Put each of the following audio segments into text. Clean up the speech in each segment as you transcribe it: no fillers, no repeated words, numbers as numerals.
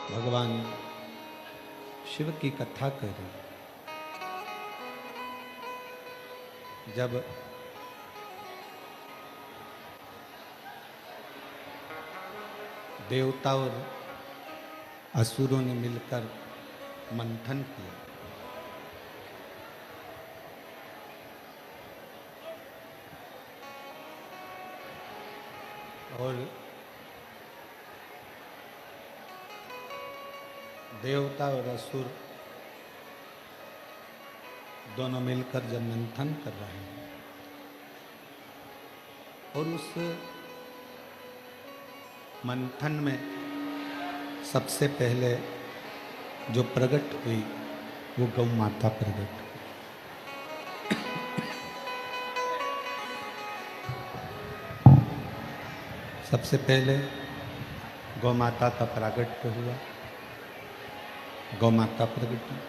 भगवान शिव की कथा करी। जब देवता और असुरों ने मिलकर मंथन किया और देवता और असुर दोनों मिलकर जब मंथन कर रहे हैं और उस मंथन में सबसे पहले जो प्रकट हुई वो गौ माता प्रकट हुई। सबसे पहले गौ माता का प्रागट्य हुआ, गौ माता प्रकट हुई।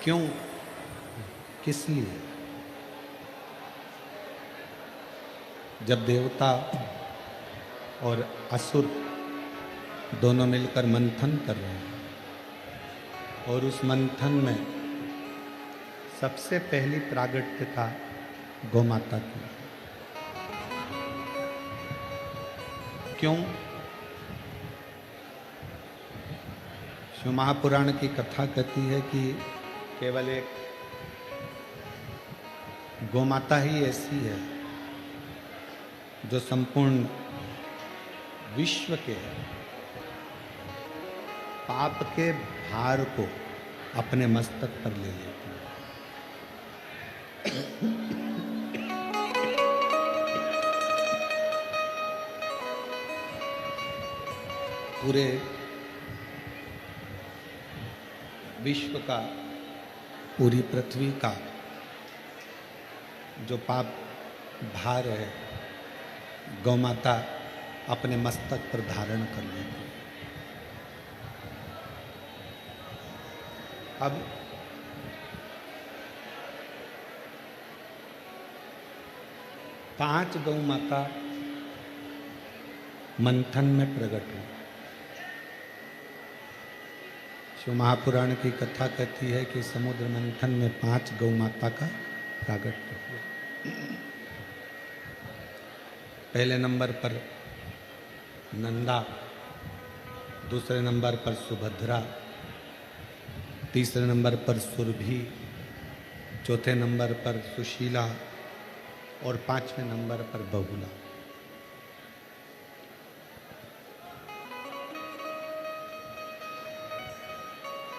क्यों, किस लिए? जब देवता और असुर दोनों मिलकर मंथन कर रहे हैं और उस मंथन में सबसे पहली प्रागट्यता गौ माता की। क्यों? शिव महापुराण की कथा कहती है कि केवल एक गौ माता ही ऐसी है जो संपूर्ण विश्व के पाप के भार को अपने मस्तक पर ले लेती है। पूरे विश्व का, पूरी पृथ्वी का जो पाप भार है गौ माता अपने मस्तक पर धारण कर लेती है। अब पांच गौ माता मंथन में प्रकट हुई। शिव महापुराण की कथा कहती है कि समुद्र मंथन में 5 गौ माता का प्रागट्य हुआ। पहले नंबर पर नंदा, दूसरे नंबर पर सुभद्रा, तीसरे नंबर पर सुरभि, चौथे नंबर पर सुशीला और 5वें नंबर पर बहुला।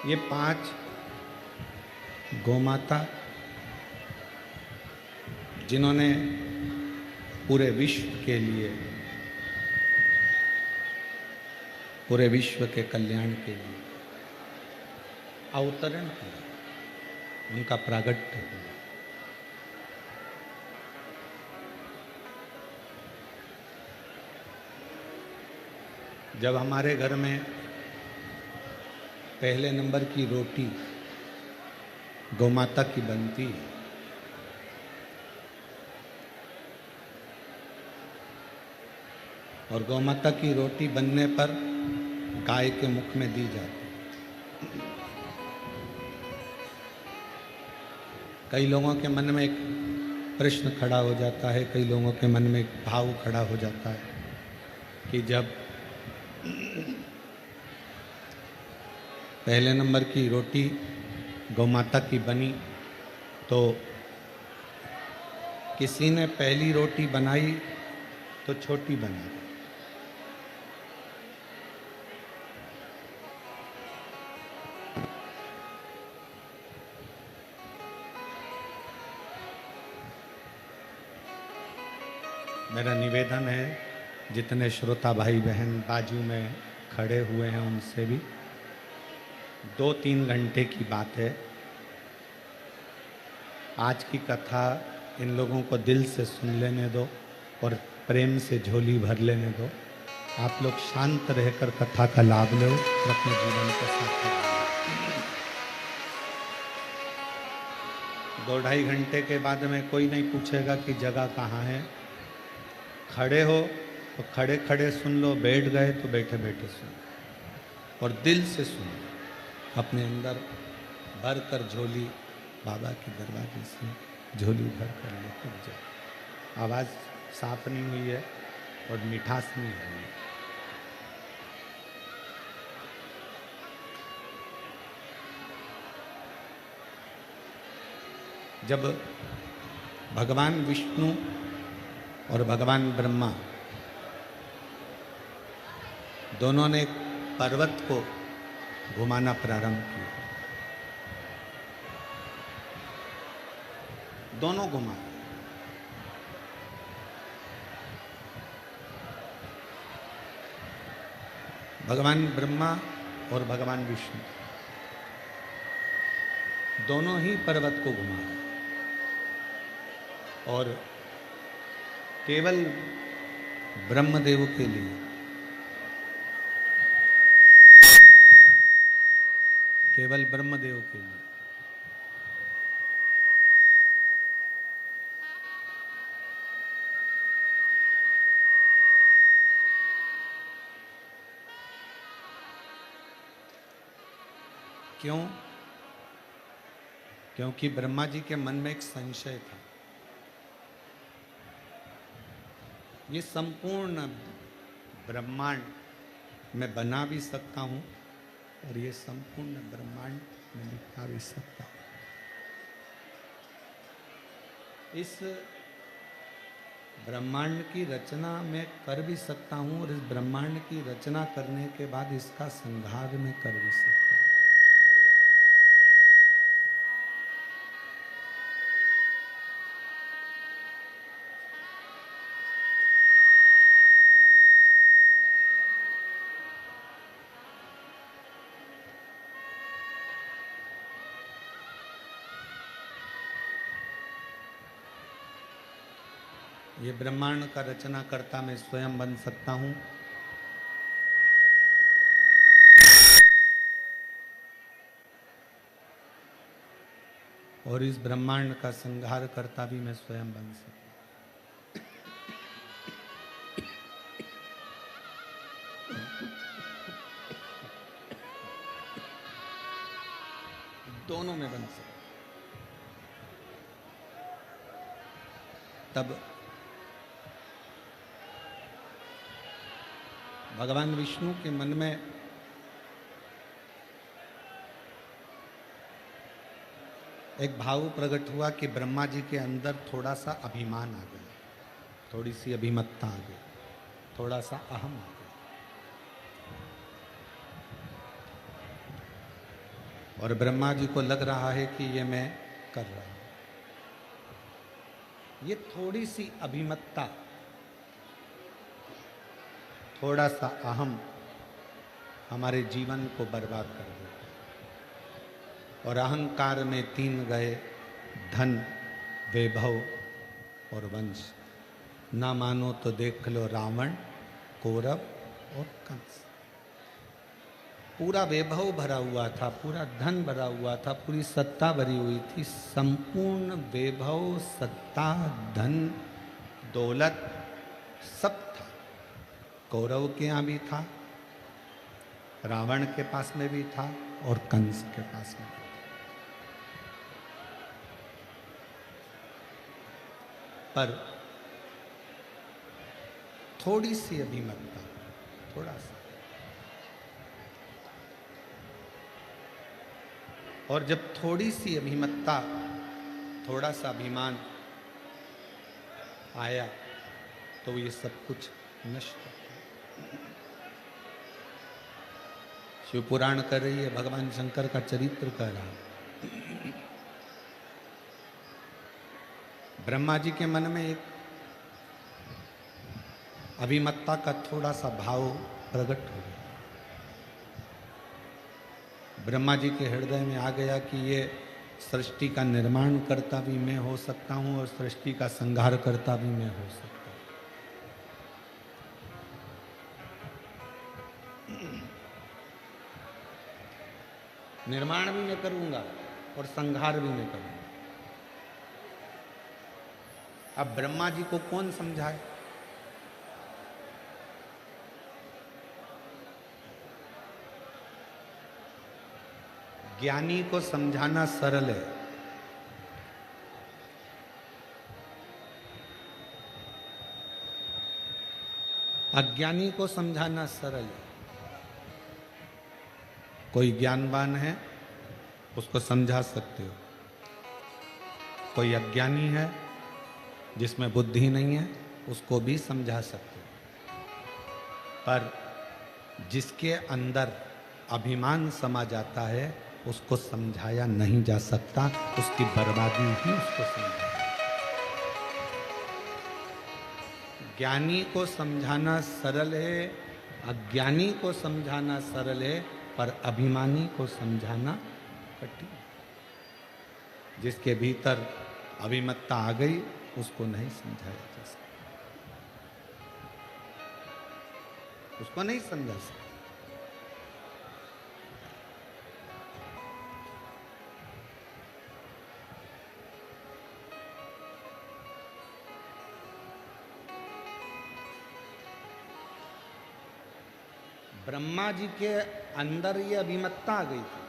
ये 5 गौमाता जिन्होंने पूरे विश्व के लिए, पूरे विश्व के कल्याण के लिए अवतरण किया, उनका प्रागट्य हुआ। जब हमारे घर में पहले नंबर की रोटी गौमाता की बनती है और गौमाता की रोटी बनने पर गाय के मुख में दी जाती है, कई लोगों के मन में एक प्रश्न खड़ा हो जाता है, कई लोगों के मन में एक भाव खड़ा हो जाता है कि जब पहले नंबर की रोटी गौमाता की बनी तो किसी ने पहली रोटी बनाई तो छोटी बना। मेरा निवेदन है जितने श्रोता भाई बहन बाजू में खड़े हुए हैं उनसे भी 2-3 घंटे की बात है। आज की कथा इन लोगों को दिल से सुन लेने दो और प्रेम से झोली भर लेने दो। आप लोग शांत रहकर कथा का लाभ लो और अपने जीवन को सार्थक करो। 2-2.5 घंटे के बाद में कोई नहीं पूछेगा कि जगह कहाँ है। खड़े हो तो खड़े खड़े सुन लो, बैठ गए तो बैठे बैठे सुन लो, और दिल से सुन लो। अपने अंदर भर कर झोली बाबा के दरवाजे से झोली भर कर लेकर जाओ। आवाज़ साफ नहीं हुई है और मिठास नहीं हुई है। जब भगवान विष्णु और भगवान ब्रह्मा दोनों ने पर्वत को घुमाना प्रारंभ किया, दोनों घुमा, भगवान ब्रह्मा और भगवान विष्णु दोनों ही पर्वत को घुमा, और केवल ब्रह्मदेव के लिए, केवल ब्रह्मदेव के लिए क्यों? क्योंकि ब्रह्मा जी के मन में एक संशय था, ये संपूर्ण ब्रह्मांड मैं बना भी सकता हूं और ये संपूर्ण ब्रह्मांड में मिटा भी सकता हूं। इस ब्रह्मांड की रचना मैं कर भी सकता हूं और इस ब्रह्मांड की रचना करने के बाद इसका संहार मैं कर भी सकता हूं। ये ब्रह्मांड का रचना करता मैं स्वयं बन सकता हूं, और इस ब्रह्मांड का संहार करता भी मैं स्वयं बन सकता हूं। दोनों में बन सकता। तब भगवान विष्णु के मन में एक भाव प्रकट हुआ कि ब्रह्मा जी के अंदर थोड़ा सा अभिमान आ गया, थोड़ी सी अभिमत्ता आ गई, थोड़ा सा अहम आ गया, और ब्रह्मा जी को लग रहा है कि ये मैं कर रहा हूं। ये थोड़ी सी अभिमत्ता, थोड़ा सा अहम हमारे जीवन को बर्बाद कर देता है। और अहंकार में 3 गए, धन, वैभव और वंश। ना मानो तो देख लो रावण, कौरव और कंस। पूरा वैभव भरा हुआ था, पूरा धन भरा हुआ था, पूरी सत्ता भरी हुई थी। संपूर्ण वैभव, सत्ता, धन, दौलत सब था। कौरव के यहाँ भी था, रावण के पास में भी था और कंस के पास में भी था। पर थोड़ी सी अभिमत्ता, थोड़ा सा, और जब थोड़ी सी अभिमत्ता, थोड़ा सा अभिमान आया तो ये सब कुछ नष्ट हो गया। शिव पुराण कर रही है, भगवान शंकर का चरित्र कर रहा है। ब्रह्मा जी के मन में एक अभिमत्ता का थोड़ा सा भाव प्रकट हो गया। ब्रह्मा जी के हृदय में आ गया कि ये सृष्टि का निर्माण करता भी मैं हो सकता हूं और सृष्टि का संहार करता भी मैं हो सकता हूं। निर्माण भी मैं करूंगा और संहार भी मैं करूंगा। अब ब्रह्मा जी को कौन समझाए? ज्ञानी को समझाना सरल है, अज्ञानी को समझाना सरल है। कोई ज्ञानवान है उसको समझा सकते हो, कोई अज्ञानी है जिसमें बुद्धि नहीं है उसको भी समझा सकते हो, पर जिसके अंदर अभिमान समा जाता है उसको समझाया नहीं जा सकता, उसकी बर्बादी ही उसको समझा। ज्ञानी को समझाना सरल है, अज्ञानी को समझाना सरल है, पर अभिमानी को समझाना कठिन। जिसके भीतर अभिमत्ता आ गई उसको नहीं समझाया जा सकता, उसको नहीं समझा सकता। ब्रह्मा जी के अंदर ये अभिमत्ता आ गई थी,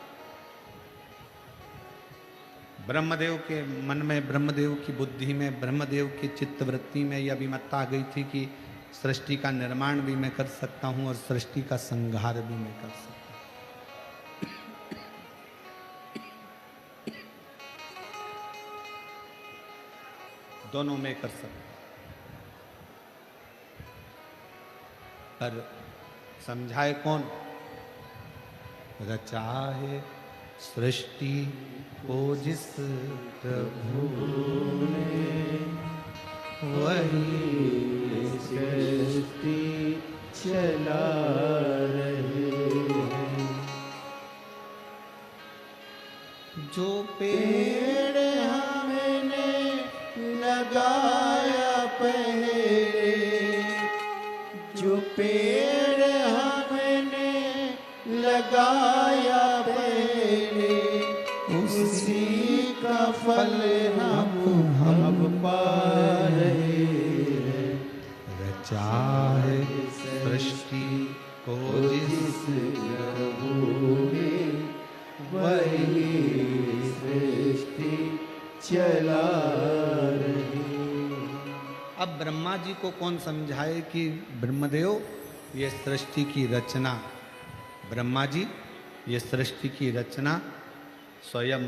ब्रह्मदेव के मन में, ब्रह्मदेव की बुद्धि में, ब्रह्मदेव की चित्तवृत्ति में यह अभिमत्ता आ गई थी कि सृष्टि का निर्माण भी मैं कर सकता हूं और सृष्टि का संहार भी मैं कर सकता हूं। दोनों में कर सकता, पर समझाए कौन? रचा है सृष्टि को जिस प्रभु ने, वही सृष्टि चला रहे हैं। जो पेड़ हमने लगाया पहले, जो पेड़ हमने लगाया पहले, उसी का फल हम पा रहे हैं। रचा है सृष्टि को जिस प्रभु ने, वही सृष्टि चला रही। अब ब्रह्मा जी को कौन समझाए कि ब्रह्मदेव ये सृष्टि की रचना, ब्रह्मा जी ये सृष्टि की रचना स्वयं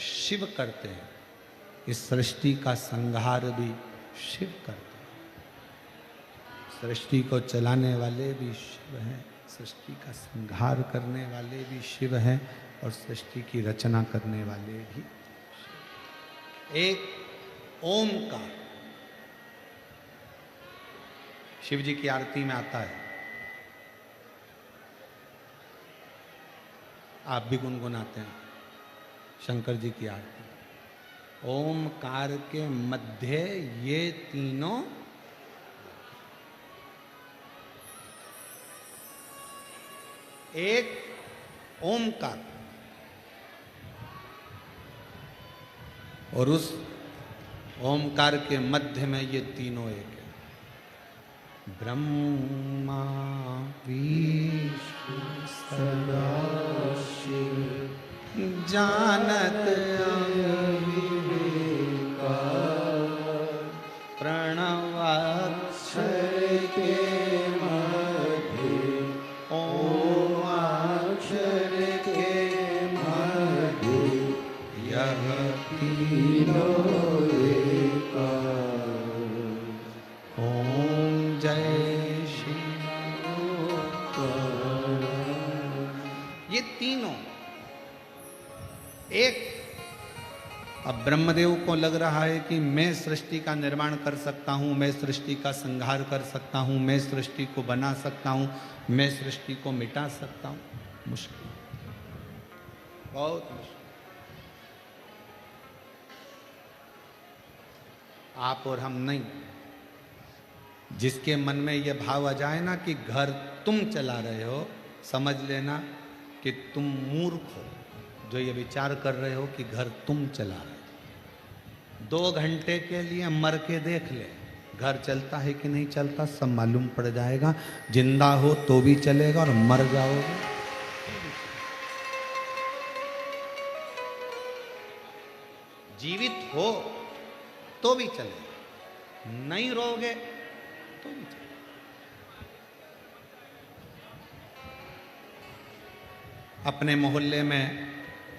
शिव करते हैं, इस सृष्टि का संहार भी शिव करते हैं। सृष्टि को चलाने वाले भी शिव हैं, सृष्टि का संहार करने वाले भी शिव हैं, और सृष्टि की रचना करने वाले भी। एक ओमकार शिव जी की आरती में आता है, आप भी गुनगुनाते हैं शंकर जी की आरती। ओमकार के मध्य ये तीनों, एक ओमकार और उस ओमकार के मध्य में ये तीनों एक है। ब्रह्मा विष्णु सदाशिव जानत प्रणवाक्षर के मध्य, ओमाक्षर के मध्य, यह तीनों एकार। ओम जय शिव। ये तीनों एक। अब ब्रह्मदेव को लग रहा है कि मैं सृष्टि का निर्माण कर सकता हूं, मैं सृष्टि का संहार कर सकता हूं, मैं सृष्टि को बना सकता हूं, मैं सृष्टि को मिटा सकता हूं। मुश्किल, बहुत मुश्किल। आप और हम नहीं। जिसके मन में यह भाव आ जाए ना कि घर तुम चला रहे हो, समझ लेना कि तुम मूर्ख हो जो ये विचार कर रहे हो कि घर तुम चला रहे हो। 2 घंटे के लिए मर के देख ले, घर चलता है कि नहीं चलता सब मालूम पड़ जाएगा। जिंदा हो तो भी चलेगा और मर जाओगे। जीवित हो तो भी चले, नहीं रहोगे तो भी चले। अपने मोहल्ले में,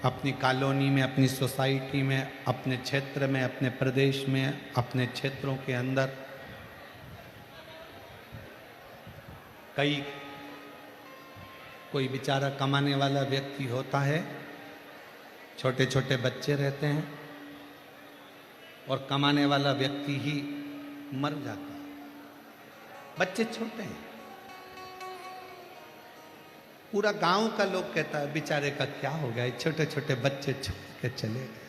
अपनी कॉलोनी में, अपनी सोसाइटी में, अपने क्षेत्र में, अपने प्रदेश में, अपने क्षेत्रों के अंदर कोई बेचारा कमाने वाला व्यक्ति होता है, छोटे छोटे बच्चे रहते हैं और कमाने वाला व्यक्ति ही मर जाता है। बच्चे छोटे हैं, पूरा गांव का लोग कहता है बेचारे का क्या हो गया, छोटे छोटे बच्चे छोड़ के चले गए,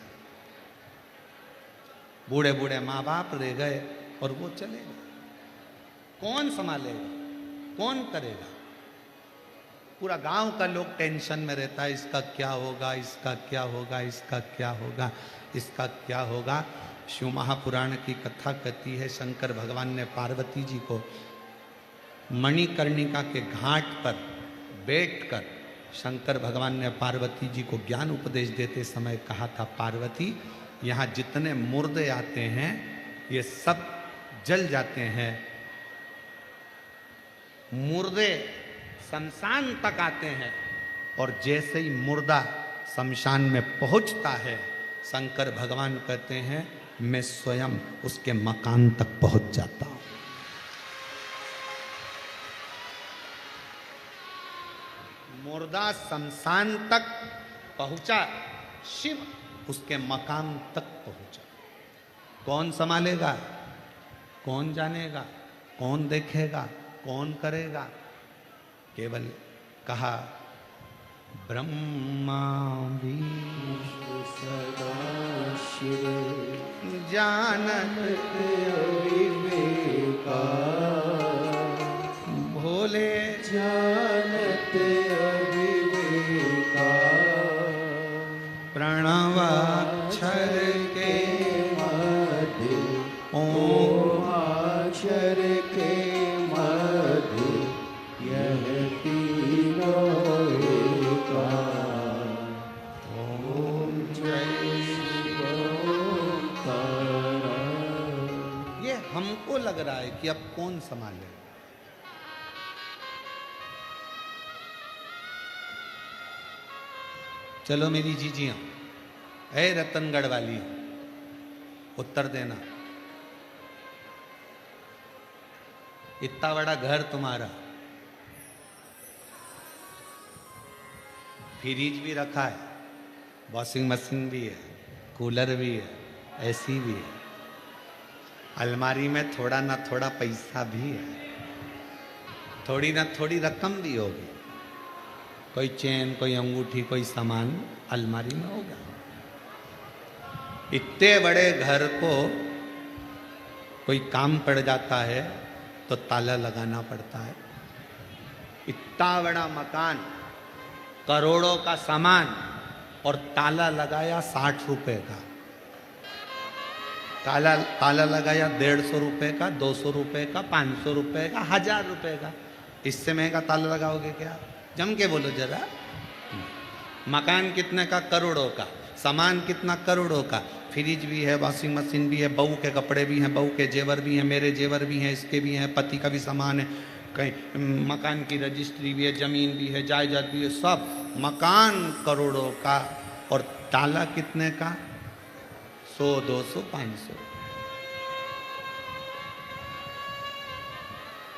बूढ़े बूढ़े माँ बाप रह गए और वो चले गए। कौन संभालेगा, कौन करेगा? पूरा गांव का लोग टेंशन में रहता है, इसका क्या होगा, इसका क्या होगा, इसका क्या होगा, इसका क्या होगा। शिव महापुराण की कथा कहती है, शंकर भगवान ने पार्वती जी को मणिकर्णिका के घाट पर बैठकर शंकर भगवान ने पार्वती जी को ज्ञान उपदेश देते समय कहा था, पार्वती यहाँ जितने मुर्दे आते हैं ये सब जल जाते हैं, मुर्दे शमशान तक आते हैं और जैसे ही मुर्दा शमशान में पहुंचता है, शंकर भगवान कहते हैं मैं स्वयं उसके मकान तक पहुंच जाता हूं। मुर्दा शमशान तक पहुंचा, शिव उसके मकान तक पहुंचा। कौन संभालेगा, कौन जानेगा, कौन देखेगा, कौन करेगा? केवल कहा ब्रह्मा विष्णु सदा शिव जानत अविवेका, भोले जानत अविवेका, प्रणवाक्षर के मध्य ओम अक्षर के मध्य यह तीनों एकार। ओम जय शिव ओंकार। ये हमको लग रहा है कि अब कौन संभाले। चलो मेरी जीजियां, ऐ रतनगढ़ वाली, उत्तर देना। इतना बड़ा घर तुम्हारा, फ्रिज भी रखा है, वॉशिंग मशीन भी है, कूलर भी है, एसी भी है, अलमारी में थोड़ा ना थोड़ा पैसा भी है, थोड़ी ना थोड़ी रकम भी होगी, कोई चेन, कोई अंगूठी, कोई सामान अलमारी में होगा। इतने बड़े घर को कोई काम पड़ जाता है तो ताला लगाना पड़ता है। इतना बड़ा मकान, करोड़ों का सामान और ताला लगाया 60 रुपए का, ताला लगाया 150 रुपए का, 200 रुपए का, 500 रुपए का, 1000 रुपए का। इससे महंगा ताला लगाओगे क्या? जम के बोलो जरा। मकान कितने का? करोड़ों का। सामान कितना? करोड़ों का। फ्रिज भी है, वॉशिंग मशीन भी है, बहू के कपड़े भी हैं, बहू के जेवर भी हैं, मेरे जेवर भी हैं, इसके भी हैं, पति का भी सामान है, कहीं मकान की रजिस्ट्री भी है, जमीन भी है, जायदाद भी है, सब। मकान करोड़ों का और ताला कितने का? 100, 200, 500।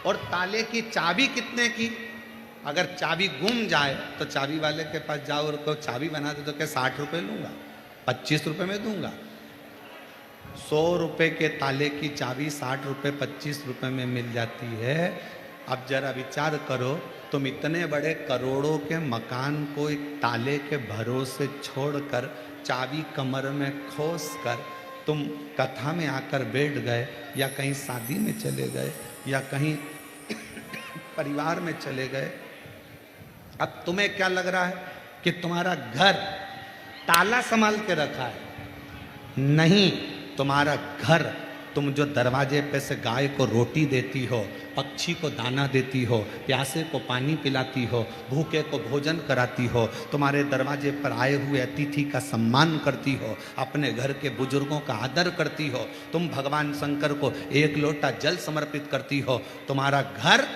और ताले की चाबी कितने की? अगर चाबी गुम जाए तो चाबी वाले के पास जाओ और को चाबी बना दे तो क्या 60 रुपए लूंगा, 25 रुपए में दूंगा। 100 रुपए के ताले की चाबी 60 रुपए, 25 रुपए में मिल जाती है। अब जरा विचार करो, तुम इतने बड़े करोड़ों के मकान को एक ताले के भरोसे छोड़कर, चाबी कमर में खोस कर तुम कथा में आकर बैठ गए, या कहीं शादी में चले गए, या कहीं परिवार में चले गए। अब तुम्हें क्या लग रहा है कि तुम्हारा घर ताला संभाल के रखा है? नहीं, तुम्हारा घर तुम जो दरवाजे पे से गाय को रोटी देती हो, पक्षी को दाना देती हो, प्यासे को पानी पिलाती हो, भूखे को भोजन कराती हो, तुम्हारे दरवाजे पर आए हुए अतिथि का सम्मान करती हो, अपने घर के बुजुर्गों का आदर करती हो, तुम भगवान शंकर को 1 लोटा जल समर्पित करती हो, तुम्हारा घर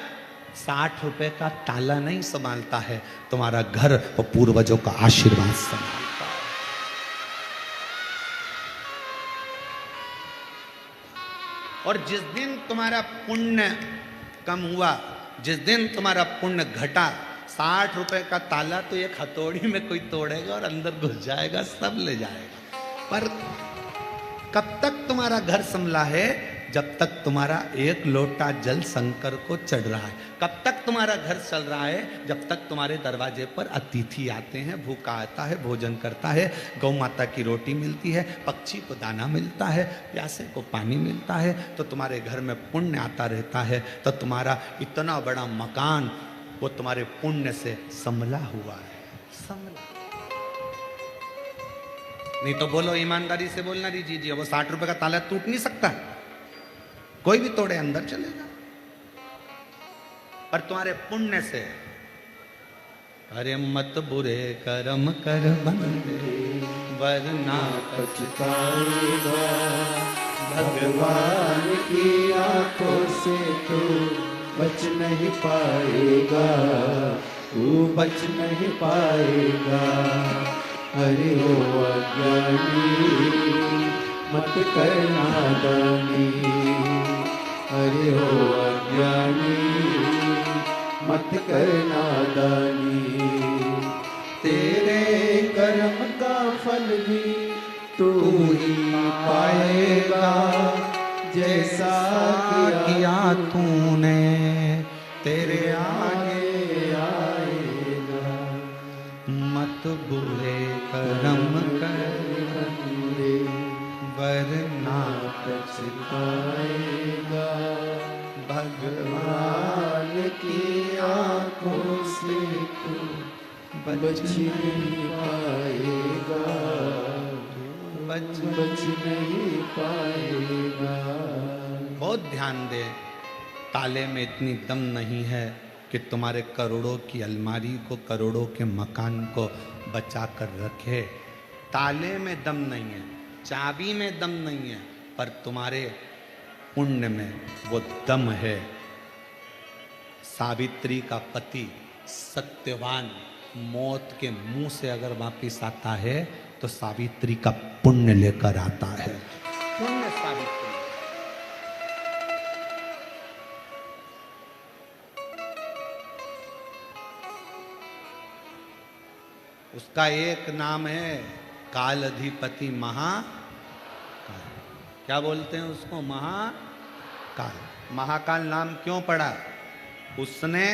60 रुपए का ताला नहीं संभालता है, तुम्हारा घर वो पूर्वजों का आशीर्वाद संभालता है। और जिस दिन तुम्हारा पुण्य कम हुआ, जिस दिन तुम्हारा पुण्य घटा, 60 रुपए का ताला तो एक हथौड़ी में कोई तोड़ेगा और अंदर घुस जाएगा, सब ले जाएगा। पर कब तक तुम्हारा घर संभला है? जब तक तुम्हारा 1 लोटा जल शंकर को चढ़ रहा है। कब तक तुम्हारा घर चल रहा है? जब तक तुम्हारे दरवाजे पर अतिथि आते हैं, भूखा आता है, भोजन करता है, गौ माता की रोटी मिलती है, पक्षी को दाना मिलता है, प्यासे को पानी मिलता है, तो तुम्हारे घर में पुण्य आता रहता है। तो तुम्हारा इतना बड़ा मकान वो तुम्हारे पुण्य से संभला हुआ है, संभला। नहीं तो बोलो, ईमानदारी से बोलना जी, वो 60 रुपए का ताला टूट नहीं सकता, कोई भी तोड़े अंदर चलेगा। पर तुम्हारे पुण्य से, अरे मत बुरे कर्म कर बंदे वरना पछताएगा, भगवान की आंखों से तू बच नहीं पाएगा, तू बच नहीं पाएगा। हरि हो अज्ञानी मत करना दानी, हरि हो अज्ञानी मत करना दानी। तेरे कर्म का फल भी तू ही पाएगा, जैसा किया तूने तेरे आगे आएगा। मत बुरे कर्म कर वरना पछताएगा, भगवान की आंखों से तू बच नहीं पाएगा, बच नहीं पाएगा। बहुत ध्यान दे, ताले में इतनी दम नहीं है कि तुम्हारे करोड़ों की अलमारी को, करोड़ों के मकान को बचा कर रखे। ताले में दम नहीं है, चाबी में दम नहीं है, पर तुम्हारे पुण्य में वो दम है। सावित्री का पति सत्यवान मौत के मुंह से अगर वापिस आता है तो सावित्री का पुण्य लेकर आता है। पुण्य सावित्री, उसका एक नाम है काल अधिपति महाकाल। क्या बोलते हैं उसको? महाकाल। महाकाल नाम क्यों पड़ा? उसने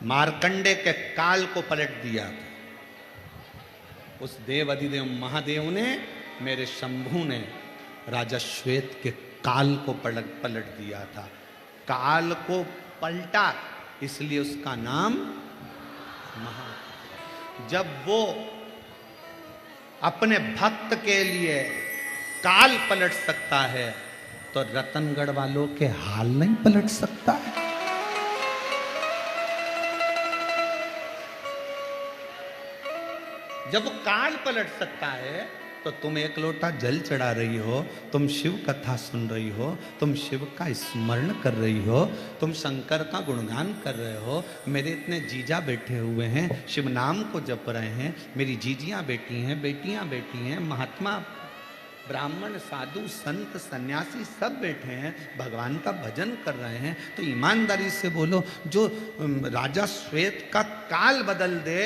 मार्कंडे के काल को पलट दिया था। उस देव अधिदेव महादेव ने, मेरे शंभू ने राजा श्वेत के काल को पलट दिया था। काल को पलटा, इसलिए उसका नाम महाकाल। जब वो अपने भक्त के लिए काल पलट सकता है तो रतनगढ़ वालों के हाल नहीं पलट सकता है। जब वो काल पलट सकता है तो तुम 1 लोटा जल चढ़ा रही हो, तुम शिव कथा सुन रही हो, तुम शिव का स्मरण कर रही हो, तुम शंकर का गुणगान कर रहे हो। मेरे इतने जीजा बैठे हुए हैं, शिव नाम को जप रहे हैं, मेरी जीजियां बैठी हैं, बेटियां बैठी हैं, महात्मा ब्राह्मण साधु संत सन्यासी सब बैठे हैं, भगवान का भजन कर रहे हैं। तो ईमानदारी से बोलो, जो राजा श्वेत का काल बदल दे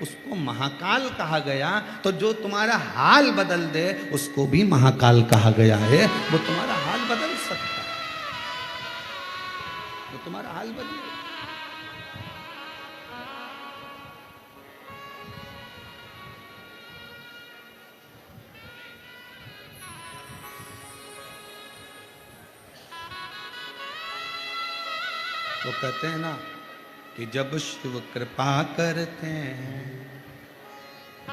उसको महाकाल कहा गया, तो जो तुम्हारा हाल बदल दे उसको भी महाकाल कहा गया है। वो तुम्हारा हाल बदल सकता है, वो तुम्हारा हाल बदले। वो कहते हैं ना कि जब शिव कृपा करते हैं,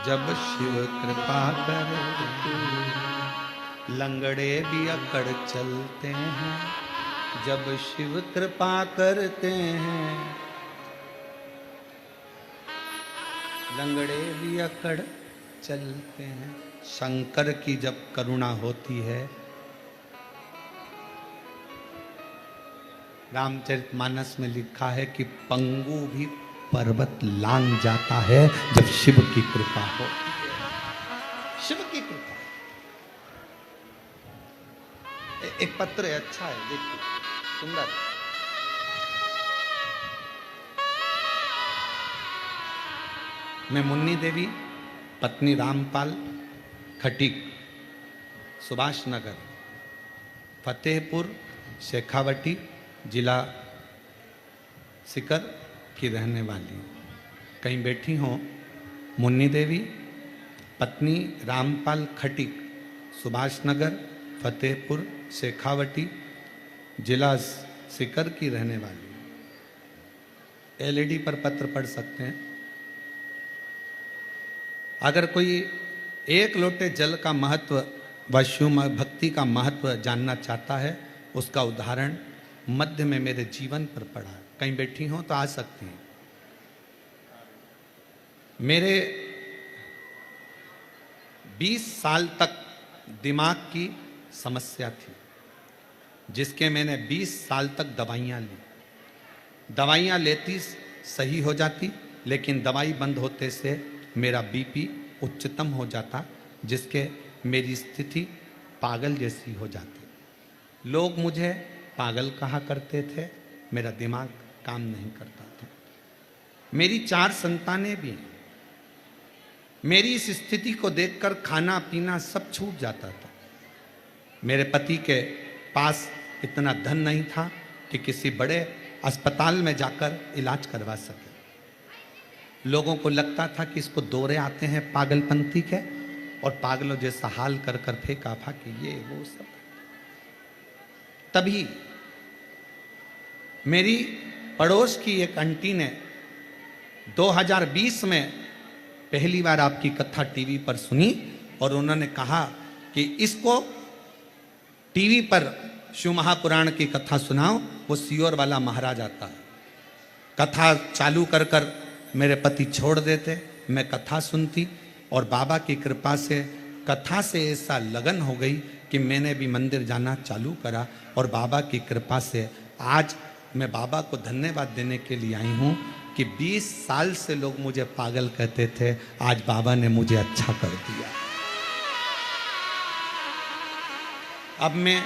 जब शिव कृपा करते हैं, लंगड़े भी अकड़ चलते हैं जब शिव कृपा करते हैं। लंगड़े भी अकड़ चलते हैं। शंकर की जब करुणा होती है, रामचरितमानस में लिखा है कि पंगु भी पर्वत लांग जाता है जब शिव की कृपा हो। शिव की कृपा। एक पत्र है, अच्छा है, देखिए, सुंदर। मैं मुन्नी देवी, पत्नी रामपाल, खटीक, सुभाष नगर, फतेहपुर, शेखावटी, जिला सीकर की रहने वाली। कहीं बैठी हो? मुन्नी देवी, पत्नी रामपाल, खटीक, सुभाष नगर, फतेहपुर, शेखावटी, जिला सीकर की रहने वाली। एलईडी पर पत्र पढ़ सकते हैं। अगर कोई एक लोटे जल का महत्व व शिव भक्ति का महत्व जानना चाहता है, उसका उदाहरण मध्य में मेरे जीवन पर पड़ा। कहीं बैठी हो तो आ सकती हैं। मेरे 20 साल तक दिमाग की समस्या थी, जिसके मैंने 20 साल तक दवाइयाँ ली। दवाइयाँ लेती सही हो जाती, लेकिन दवाई बंद होते से मेरा बीपी उच्चतम हो जाता, जिसके मेरी स्थिति पागल जैसी हो जाती। लोग मुझे पागल कहा करते थे, मेरा दिमाग काम नहीं करता था। मेरी 4 संतानें भी हैं। मेरी इस स्थिति को देखकर खाना पीना सब छूट जाता था। मेरे पति के पास इतना धन नहीं था कि किसी बड़े अस्पताल में जाकर इलाज करवा सके। लोगों को लगता था कि इसको दौरे आते हैं पागलपंथी के, और पागलों जैसा हाल कर कर फेंका फाकी ये वो सब। तभी मेरी पड़ोस की एक आंटी ने 2020 में पहली बार आपकी कथा टीवी पर सुनी, और उन्होंने कहा कि इसको टीवी पर शिव महापुराण की कथा सुनाओ, वो सियोर वाला महाराज आता है। कथा चालू कर कर मेरे पति छोड़ देते, मैं कथा सुनती, और बाबा की कृपा से कथा से ऐसा लगन हो गई कि मैंने भी मंदिर जाना चालू करा। और बाबा की कृपा से आज मैं बाबा को धन्यवाद देने के लिए आई हूँ कि 20 साल से लोग मुझे पागल कहते थे, आज बाबा ने मुझे अच्छा कर दिया। अब मैं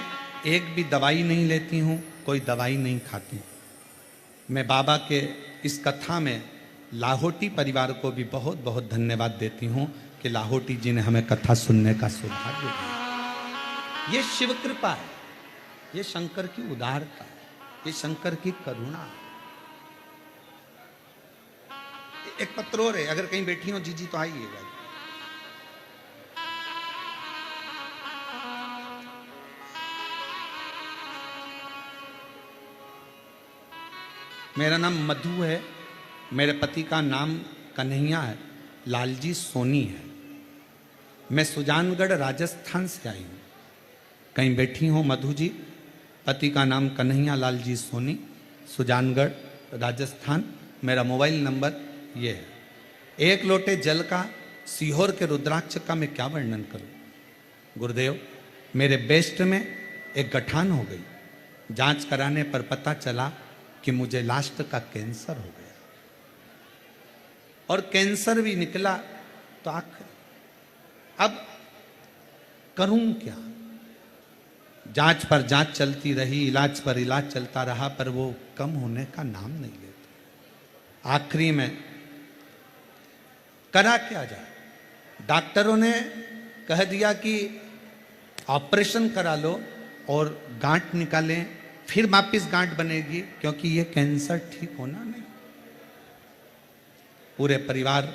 एक भी दवाई नहीं लेती हूँ, कोई दवाई नहीं खाती। मैं बाबा के इस कथा में लाहौटी परिवार को भी बहुत बहुत धन्यवाद देती हूँ कि लाहौटी जी ने हमें कथा सुनने का सौभाग्य दिया। ये शिव कृपा है, ये शंकर की उदारता है, ये शंकर की करुणा है। एक पत्र और है, अगर कहीं बैठी हो जीजी तो आइएगा। मेरा नाम मधु है, मेरे पति का नाम कन्हैया है, लालजी सोनी है। मैं सुजानगढ़ राजस्थान से आई हूँ। कहीं बैठी हो मधु जी? पति का नाम कन्हैया लालजी सोनी, सुजानगढ़ राजस्थान। मेरा मोबाइल नंबर ये है। एक लोटे जल का सीहोर के रुद्राक्ष का मैं क्या वर्णन करूं? गुरुदेव, मेरे बेस्ट में एक गठान हो गई। जांच कराने पर पता चला कि मुझे लास्ट का कैंसर हो गया, और कैंसर भी निकला तो आखिर अब करूं क्या? जांच पर जांच चलती रही, इलाज पर इलाज चलता रहा, पर वो कम होने का नाम नहीं लेता। आखिरी में करा क्या जाए? डॉक्टरों ने कह दिया कि ऑपरेशन करा लो और गांठ निकालें, फिर वापिस गांठ बनेगी, क्योंकि ये कैंसर ठीक होना नहीं। पूरे परिवार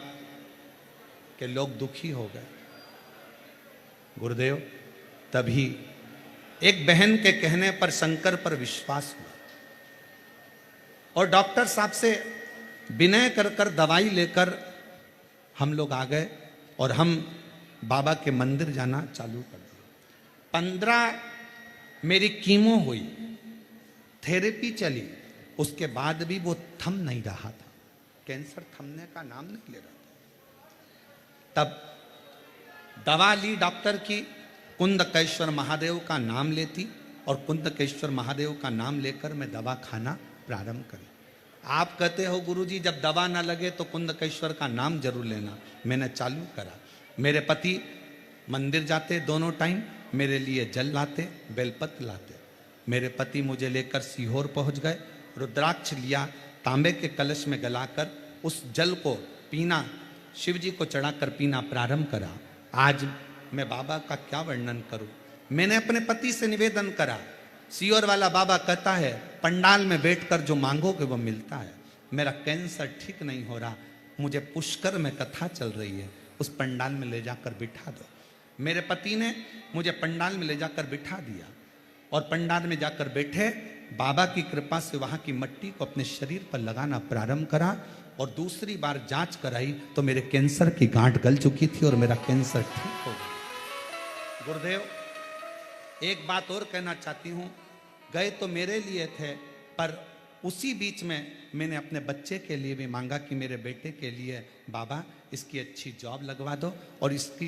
के लोग दुखी हो गए। गुरुदेव, तभी एक बहन के कहने पर शंकर पर विश्वास हुआ, और डॉक्टर साहब से विनय कर कर दवाई लेकर हम लोग आ गए, और हम बाबा के मंदिर जाना चालू कर दिया। 15 मेरी कीमो हुई, थेरेपी चली, उसके बाद भी वो थम नहीं रहा था, कैंसर थमने का नाम नहीं ले रहा था। तब दवा ली डॉक्टर की, कुंदकेश्वर महादेव का नाम लेती और कुंदकेश्वर महादेव का नाम लेकर मैं दवा खाना प्रारंभ करी। आप कहते हो गुरुजी जब दवा ना लगे तो कुंदकेश्वर का नाम जरूर लेना। मैंने चालू करा। मेरे पति मंदिर जाते दोनों टाइम, मेरे लिए जल लाते, बेलपत्र लाते। मेरे पति मुझे लेकर सीहोर पहुंच गए, रुद्राक्ष लिया, तांबे के कलश में गलाकर उस जल को पीना, शिव जी को चढ़ाकर पीना प्रारंभ करा। आज मैं बाबा का क्या वर्णन करूं। मैंने अपने पति से निवेदन करा। सीहोर वाला बाबा कहता है पंडाल में बैठकर जो मांगोगे वो मिलता है। मेरा कैंसर ठीक नहीं हो रहा, मुझे पुष्कर में कथा चल रही है, उस पंडाल में ले जाकर बिठा दो। मेरे पति ने मुझे पंडाल में ले जाकर बिठा दिया और पंडाल में जाकर बैठे, बाबा की कृपा से वहां की मिट्टी को अपने शरीर पर लगाना प्रारंभ करा और दूसरी बार जांच कराई तो मेरे कैंसर की गांठ गल चुकी थी और मेरा कैंसर ठीक हो गया। गुरुदेव एक बात और कहना चाहती हूं, गए तो मेरे लिए थे, पर उसी बीच में मैंने अपने बच्चे के लिए भी मांगा कि मेरे बेटे के लिए बाबा इसकी अच्छी जॉब लगवा दो और इसकी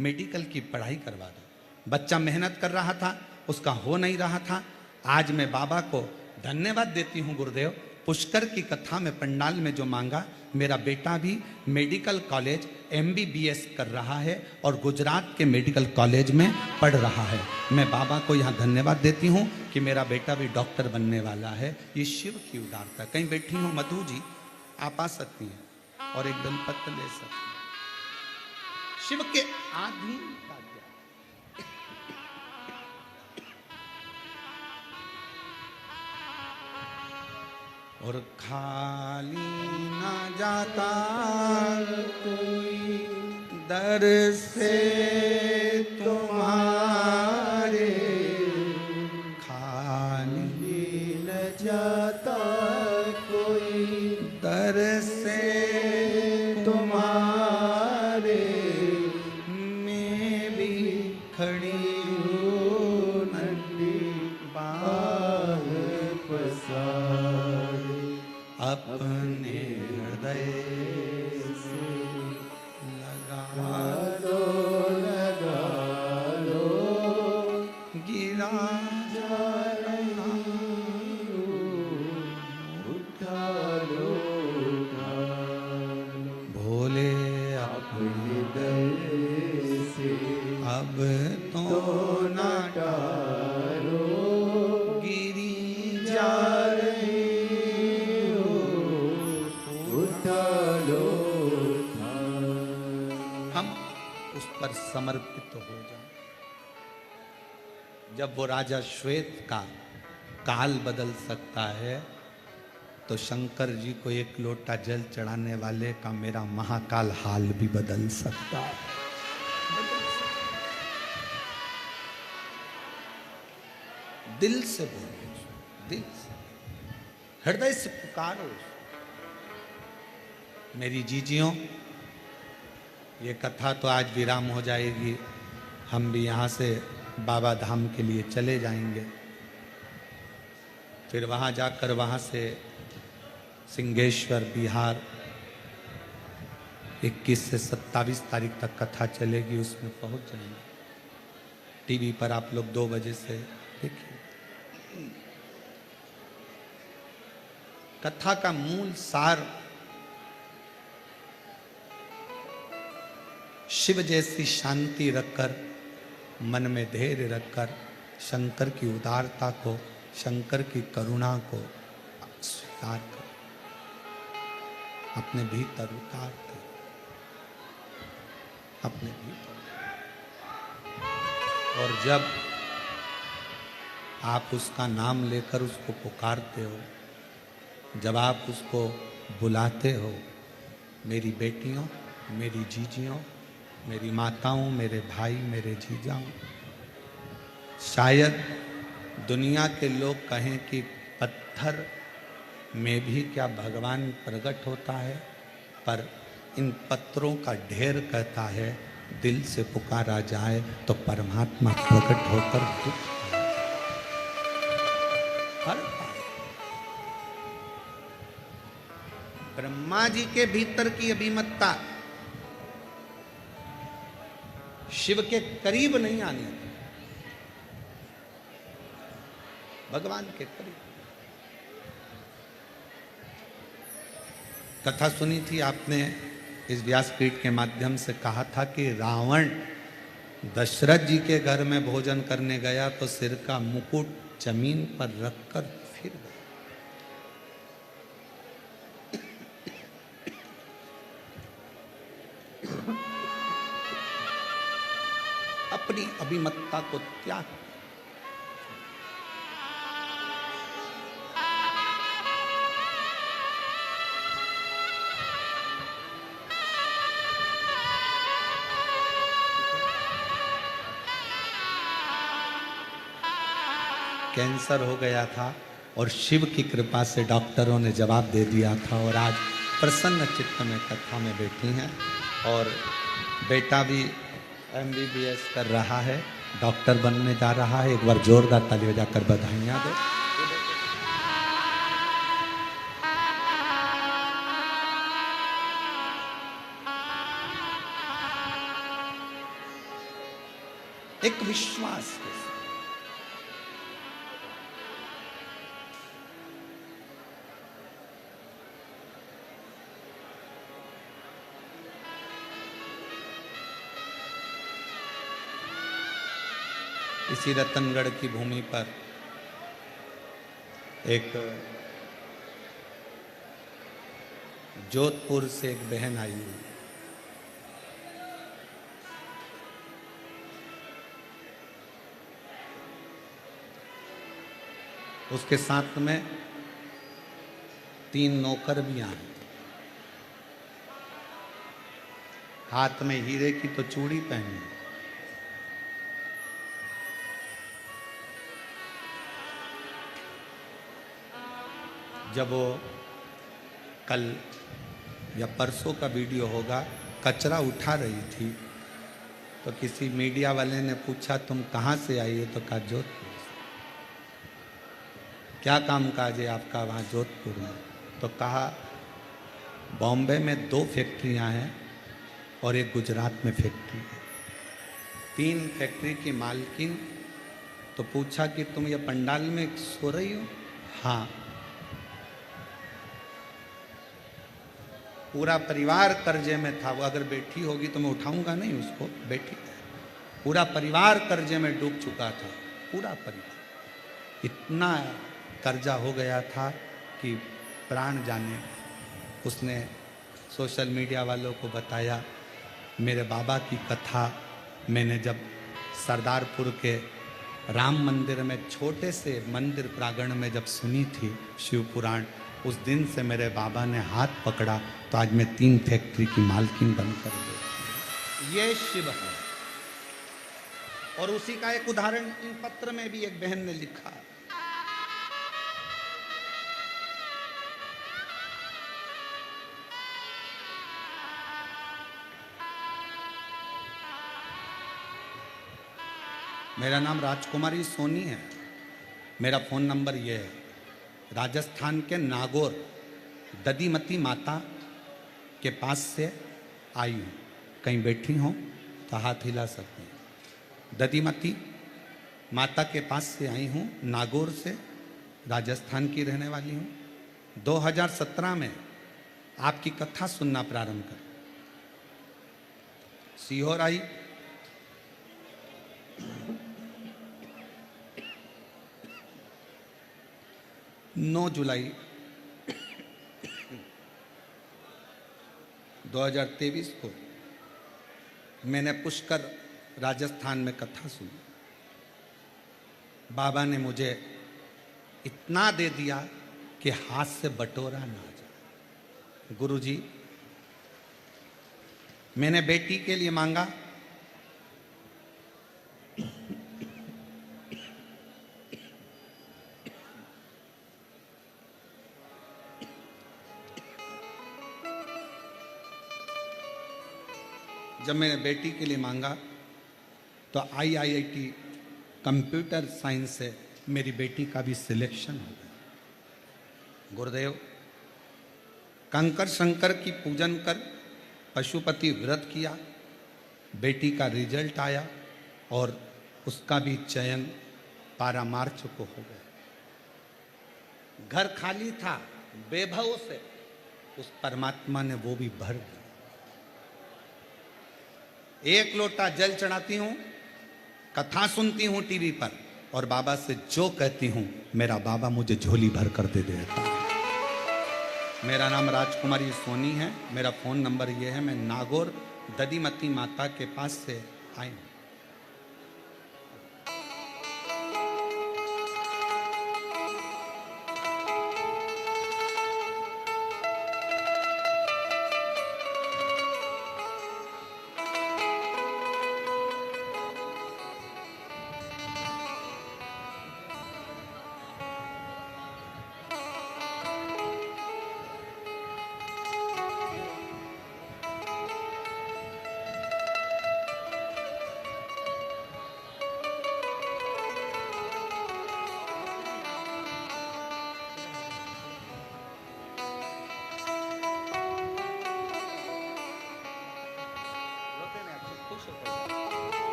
मेडिकल की पढ़ाई करवा दो। बच्चा मेहनत कर रहा था, उसका हो नहीं रहा था। आज मैं बाबा को धन्यवाद देती हूँ गुरुदेव, पुष्कर की कथा में पंडाल में जो मांगा, मेरा बेटा भी मेडिकल कॉलेज MBBS कर रहा है और गुजरात के मेडिकल कॉलेज में पढ़ रहा है। मैं बाबा को यहाँ धन्यवाद देती हूँ कि मेरा बेटा भी डॉक्टर बनने वाला है। ये शिव की उदारता। कहीं बैठी हूँ मधु जी, आप आ सकती हैं और एक बेलपत्र ले सकती हैं। शिव के आधीन और खाली ना जाता कोई दर से तुम्हारे, खाली न जाता कोई दर से तुम्हारे, मैं भी खड़ी हूँ नंदी बाग पसार, अपने हृदय से लगा दो, लगा लो, गिरा जा रहा उठा लो, उठा लो, भोले अपने हृदय से अब तो ना टालो, गिरी जा पर समर्पित हो जाए। जब वो राजा श्वेत का काल बदल सकता है तो शंकर जी को एक लोटा जल चढ़ाने वाले का मेरा महाकाल हाल भी बदल सकता है। दिल से बोलो, दिल से, हृदय से पुकारो। मेरी जीजियों, ये कथा तो आज विराम हो जाएगी, हम भी यहाँ से बाबा धाम के लिए चले जाएंगे। फिर वहाँ जाकर वहाँ से सिंहेश्वर बिहार 21 से 27 तारीख तक कथा चलेगी, उसमें पहुँच जाएंगे। टीवी पर आप लोग 2 बजे से देखिए। कथा का मूल सार शिव जैसी शांति रखकर, मन में धैर्य रखकर, शंकर की उदारता को, शंकर की करुणा को स्वीकार कर, अपने भीतर उतार कर, अपने भीतर। और जब आप उसका नाम लेकर उसको पुकारते हो, जब आप उसको बुलाते हो, मेरी बेटियों, मेरी जीजियों, मेरी माताओं, मेरे भाई, मेरे जीजाओं, शायद दुनिया के लोग कहें कि पत्थर में भी क्या भगवान प्रकट होता है, पर इन पत्थरों का ढेर कहता है दिल से पुकारा जाए तो परमात्मा प्रकट होकर दुख हर पाए। ब्रह्मा जी के भीतर की अभिमतता शिव के करीब नहीं आने दी, भगवान के करीब। कथा सुनी थी आपने, इस व्यासपीठ के माध्यम से कहा था कि रावण दशरथ जी के घर में भोजन करने गया तो सिर का मुकुट जमीन पर रखकर फिर गया। अपनी अभिमतता को त्याग। कैंसर हो गया था और शिव की कृपा से डॉक्टरों ने जवाब दे दिया था और आज प्रसन्न चित्त में कथा में बैठी हैं और बेटा भी MBBS कर रहा है, डॉक्टर बनने जा रहा है। एक बार जोरदार ताली बजाकर बधाइयाँ दो। एक विश्वास के साथ इसी रतनगढ़ की भूमि पर एक जोधपुर से एक बहन आई हुई, उसके साथ में 3 नौकर भी आए, हाथ में हीरे की तो चूड़ी पहनी। जब वो कल या परसों का वीडियो होगा, कचरा उठा रही थी तो किसी मीडिया वाले ने पूछा तुम कहाँ से आई हो, तो कहा जोधपुर से। क्या काम काज है आपका वहाँ जोधपुर में? तो कहा बॉम्बे में 2 फैक्ट्रियाँ हैं और एक गुजरात में फैक्ट्री है, 3 फैक्ट्री की मालकिन। तो पूछा कि तुम ये पंडाल में सो रही हो? हाँ। पूरा परिवार कर्जे में था, वो अगर बैठी होगी तो मैं उठाऊंगा नहीं उसको, बैठी। पूरा परिवार कर्जे में डूब चुका था, पूरा परिवार। इतना कर्जा हो गया था कि प्राण जाने। उसने सोशल मीडिया वालों को बताया, मेरे बाबा की कथा मैंने जब सरदारपुर के राम मंदिर में छोटे से मंदिर प्रांगण में जब सुनी थी शिव पुराण, उस दिन से मेरे बाबा ने हाथ पकड़ा तो आज मैं 3 फैक्ट्री की मालकिन बनकर गई। ये शिव है। और उसी का एक उदाहरण इन पत्र में भी एक बहन ने लिखा। मेरा नाम राजकुमारी सोनी है, मेरा फ़ोन नंबर ये है। राजस्थान के नागौर दधीमती माता के पास से आई हूँ, कहीं बैठी हूँ तो हाथ हिला सकती हूँ। दधीमती माता के पास से आई हूँ, नागौर से, राजस्थान की रहने वाली हूँ। 2017 में आपकी कथा सुनना प्रारंभ कर सीहोर आई। नौ जुलाई 2023 को मैंने पुष्कर राजस्थान में कथा सुनी। बाबा ने मुझे इतना दे दिया कि हाथ से बटोरा ना जाए। गुरुजी, मैंने बेटी के लिए मांगा, जब मैंने बेटी के लिए मांगा तो IIT कंप्यूटर साइंस से मेरी बेटी का भी सिलेक्शन हो गया। गुरुदेव, कंकर शंकर की पूजन कर पशुपति व्रत किया, बेटी का रिजल्ट आया और उसका भी चयन 12 मार्च को हो गया। घर खाली था, बेभव से उस परमात्मा ने वो भी भर दिया। एक लोटा जल चढ़ाती हूं, कथा सुनती हूं टीवी पर और बाबा से जो कहती हूं मेरा बाबा मुझे झोली भर कर दे देता है। मेरा नाम राजकुमारी सोनी है, मेरा फोन नंबर ये है। मैं नागौर ददीमती माता के पास से आई हूं।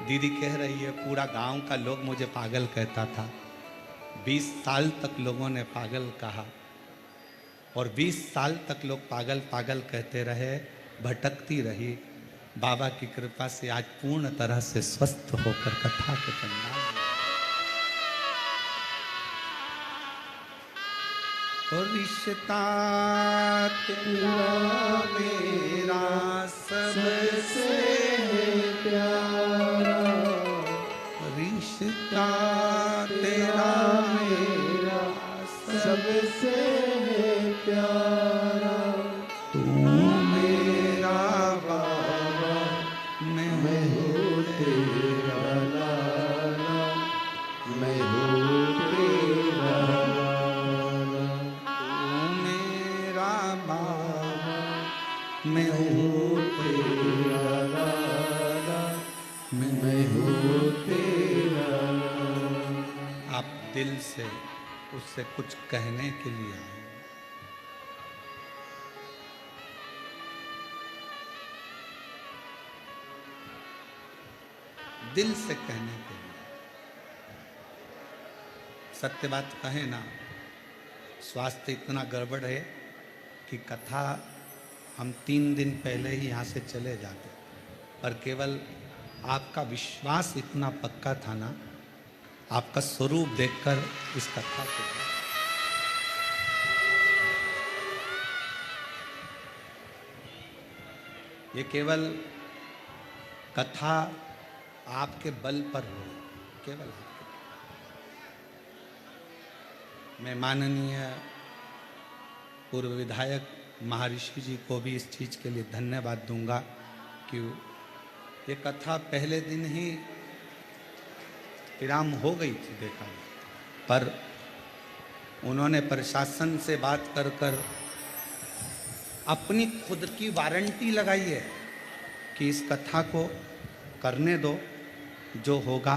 दीदी कह रही है पूरा गांव का लोग मुझे पागल कहता था। 20 साल तक लोगों ने पागल कहा और 20 साल तक लोग पागल पागल कहते रहे, भटकती रही। बाबा की कृपा से आज पूर्ण तरह से स्वस्थ होकर कथा के पंडाल और रिश्ता तेरा मेरा सबसे प्यारा, रिश्ता तेरा मेरा सबसे प्यारा, तू मेरा बाबा मैं हूँ तेरा लाला, मैं हूँ तेरा लाला, तू मेरा बाबा मैं हूँ तेरा लाला, मैं हूँ तेरा लाला। आप दिल से उससे कुछ कहने के लिए आए। दिल से कहने के लिए। सत्य बात कहे ना, स्वास्थ्य इतना गड़बड़ है कि कथा हम 3 दिन पहले ही यहाँ से चले जाते, पर केवल आपका विश्वास इतना पक्का था ना, आपका स्वरूप देखकर इस कथा को ये केवल कथा आपके बल पर हो, केवल आपके। मैं माननीय पूर्व विधायक महर्षि जी को भी इस चीज़ के लिए धन्यवाद दूंगा कि ये कथा पहले दिन ही विराम हो गई थी देखा, पर उन्होंने प्रशासन से बात कर कर अपनी खुद की वारंटी लगाई है कि इस कथा को करने दो, जो होगा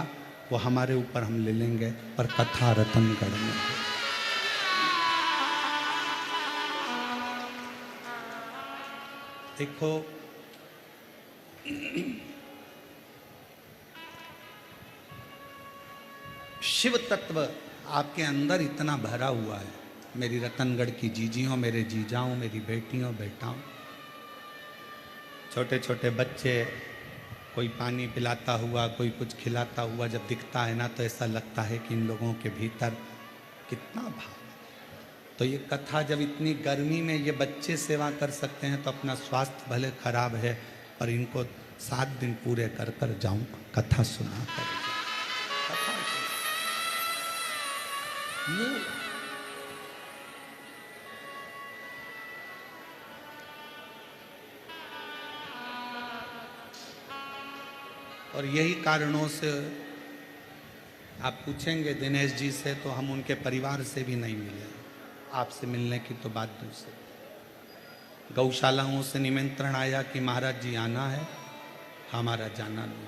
वो हमारे ऊपर हम ले लेंगे, पर कथा रतनगढ़ में है। देखो शिव तत्व आपके अंदर इतना भरा हुआ है। मेरी रतनगढ़ की जीजियों, मेरे जीजाओं, मेरी बेटियों बेटाओं, छोटे छोटे बच्चे, कोई पानी पिलाता हुआ, कोई कुछ खिलाता हुआ जब दिखता है ना, तो ऐसा लगता है कि इन लोगों के भीतर कितना भाव। तो ये कथा जब इतनी गर्मी में ये बच्चे सेवा कर सकते हैं, तो अपना स्वास्थ्य भले खराब है पर इनको 7 दिन पूरे कर कर जाऊं, कथा सुना कर कथा और यही कारणों से आप पूछेंगे दिनेश जी से, तो हम उनके परिवार से भी नहीं मिले। आपसे मिलने की तो बात दूसरी। गौशालाओं से निमंत्रण आया कि महाराज जी आना है, हमारा जाना नहीं।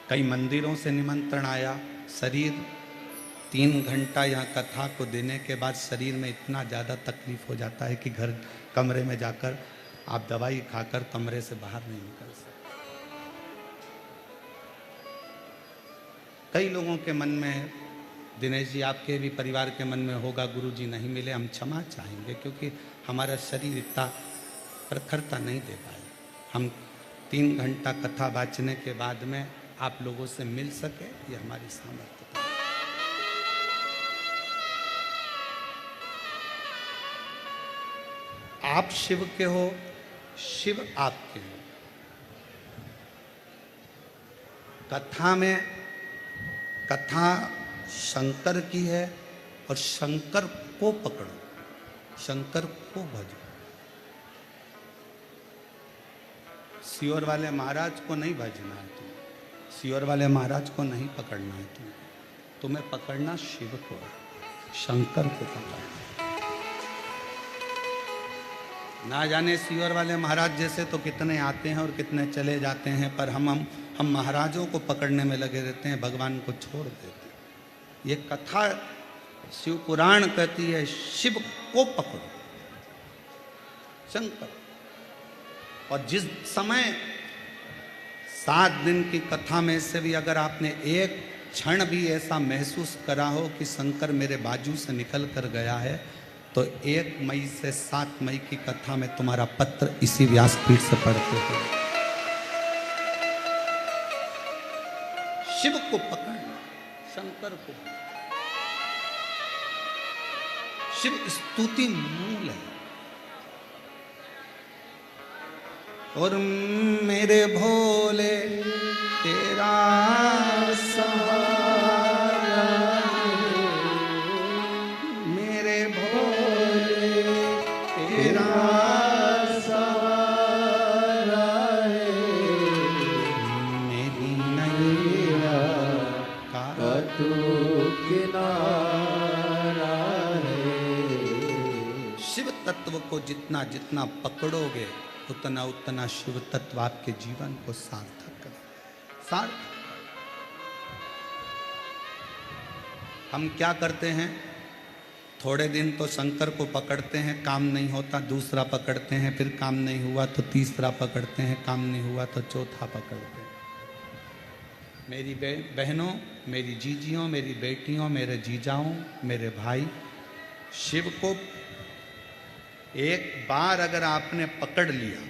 कई मंदिरों से निमंत्रण आया। शरीर 3 घंटा यहाँ कथा को देने के बाद शरीर में इतना ज़्यादा तकलीफ हो जाता है कि घर कमरे में जाकर आप दवाई खाकर कमरे से बाहर नहीं निकल सकते। कई लोगों के मन में, दिनेश जी आपके भी परिवार के मन में होगा, गुरु जी नहीं मिले, हम क्षमा चाहेंगे क्योंकि हमारा शरीर इतना प्रखरता नहीं दे पाए। हम 3 घंटा कथा बाँचने के बाद में आप लोगों से मिल सके, ये हमारी सामर्थ्य। आप शिव के हो, शिव आपके हो। कथा में, कथा शंकर की है और शंकर को पकड़ो, शंकर को भजो। सियोर वाले महाराज को नहीं भजना है तुम्हें, सियोर वाले महाराज को नहीं पकड़ना है तुम्हें पकड़ना शिव को, शंकर को पकड़ना। ना जाने सियोर वाले महाराज जैसे तो कितने आते हैं और कितने चले जाते हैं, पर हम महाराजों को पकड़ने में लगे रहते हैं, भगवान को छोड़ देते हैं। ये कथा शिव पुराण कहती है शिव को पकड़ो, शंकर। और जिस समय 7 दिन की कथा में से भी अगर आपने एक क्षण भी ऐसा महसूस करा हो कि शंकर मेरे बाजू से निकल कर गया है, तो 1 मई से 7 मई की कथा में तुम्हारा पत्र इसी व्यासपीठ से पढ़ते हो। शिव को पकड़ना, शंकर को। शिव स्तुति मूल है। और मेरे भोले तेरा सहारा, मेरे भोले तेरा सहारा है, मेरी नैया का तू किनारा है। शिव तत्व को जितना जितना पकड़ोगे उतना उतना शिव तत्व आपके जीवन को सार्थक करे। सार्थक। हम क्या करते हैं, थोड़े दिन तो शंकर को पकड़ते हैं, काम नहीं होता, दूसरा पकड़ते हैं, फिर काम नहीं हुआ तो तीसरा पकड़ते हैं, काम नहीं हुआ तो चौथा पकड़ते हैं। मेरी बहनों, मेरी जीजियों, मेरी बेटियों, मेरे जीजाओं, मेरे भाई, शिव को एक बार अगर आपने पकड़ लिया,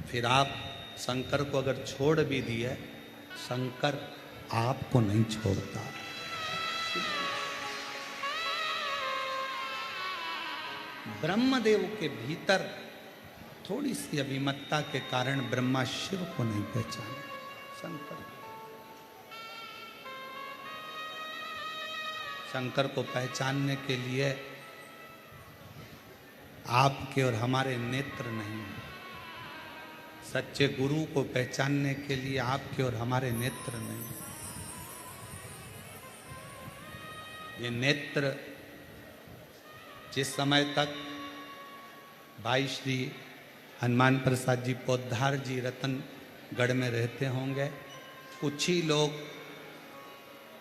फिर आप शंकर को अगर छोड़ भी दिए, शंकर आपको नहीं छोड़ता। ब्रह्मदेव के भीतर थोड़ी सी अभिमतता के कारण ब्रह्मा शिव को नहीं पहचाने, शंकर को पहचानने के लिए आपके और हमारे नेत्र नहीं, सच्चे गुरु को पहचानने के लिए आपके और हमारे नेत्र नहीं। ये नेत्र जिस समय तक भाई श्री हनुमान प्रसाद जी पोद्दार जी रतनगढ़ में रहते होंगे, कुछ ही लोग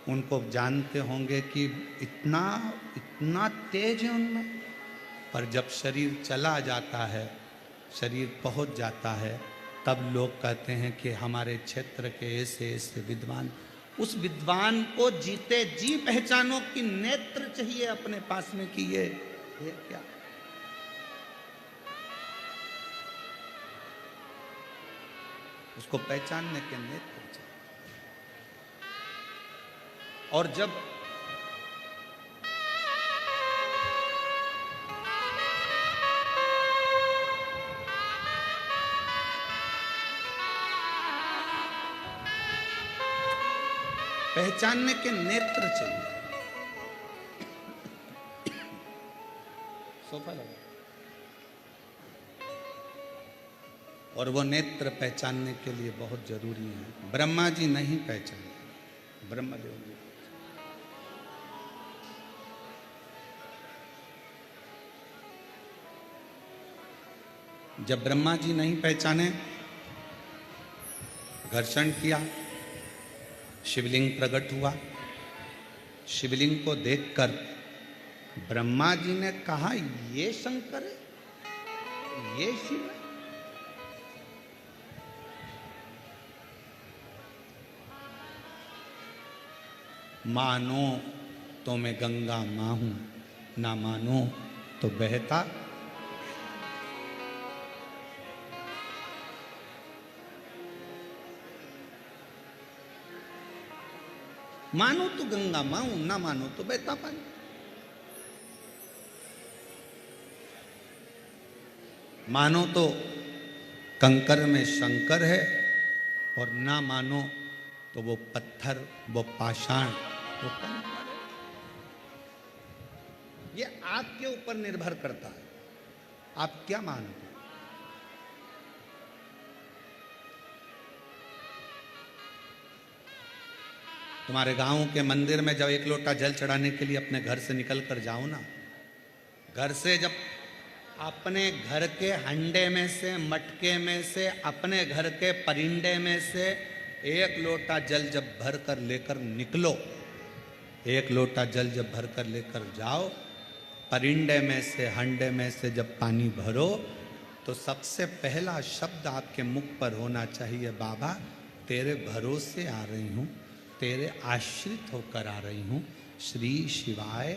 उनको जानते होंगे कि इतना इतना तेज है उनमें। पर जब शरीर चला जाता है, शरीर पहुंच जाता है, तब लोग कहते हैं कि हमारे क्षेत्र के ऐसे ऐसे विद्वान। उस विद्वान को जीते जी पहचानो कि नेत्र चाहिए अपने पास में कि ये क्या। उसको पहचानने के नेत्र चाहिए। और जब पहचानने के नेत्र चाहिए। सोफा लगा। और वो नेत्र पहचानने के लिए बहुत जरूरी है। ब्रह्मा जी नहीं पहचाने, ब्रह्मदेव जी। जब ब्रह्मा जी नहीं पहचाने, घर्षण किया, शिवलिंग प्रकट हुआ। शिवलिंग को देखकर ब्रह्मा जी ने कहा, ये शंकर है, ये शिव है। मानो तो मैं गंगा मां हूं, ना मानो तो बहता। मानो तो गंगा मां हूं, ना मानो तो बहता पानी। मानो तो कंकर में शंकर है, और ना मानो तो वो पत्थर, वो पाषाण, वो कंकर है। ये आपके ऊपर निर्भर करता है, आप क्या मानते हैं। तुम्हारे गांव के मंदिर में जब एक लोटा जल चढ़ाने के लिए अपने घर से निकल कर जाओ ना, घर से जब अपने घर के हंडे में से, मटके में से, अपने घर के परिंडे में से एक लोटा जल जब भर कर लेकर निकलो, एक लोटा जल जब भर कर लेकर जाओ, परिंडे में से, हंडे में से जब पानी भरो, तो सबसे पहला शब्द आपके मुख पर होना चाहिए, बाबा तेरे भरोसे आ रही हूं, तेरे आश्रित होकर आ रही हूं, श्री शिवाय।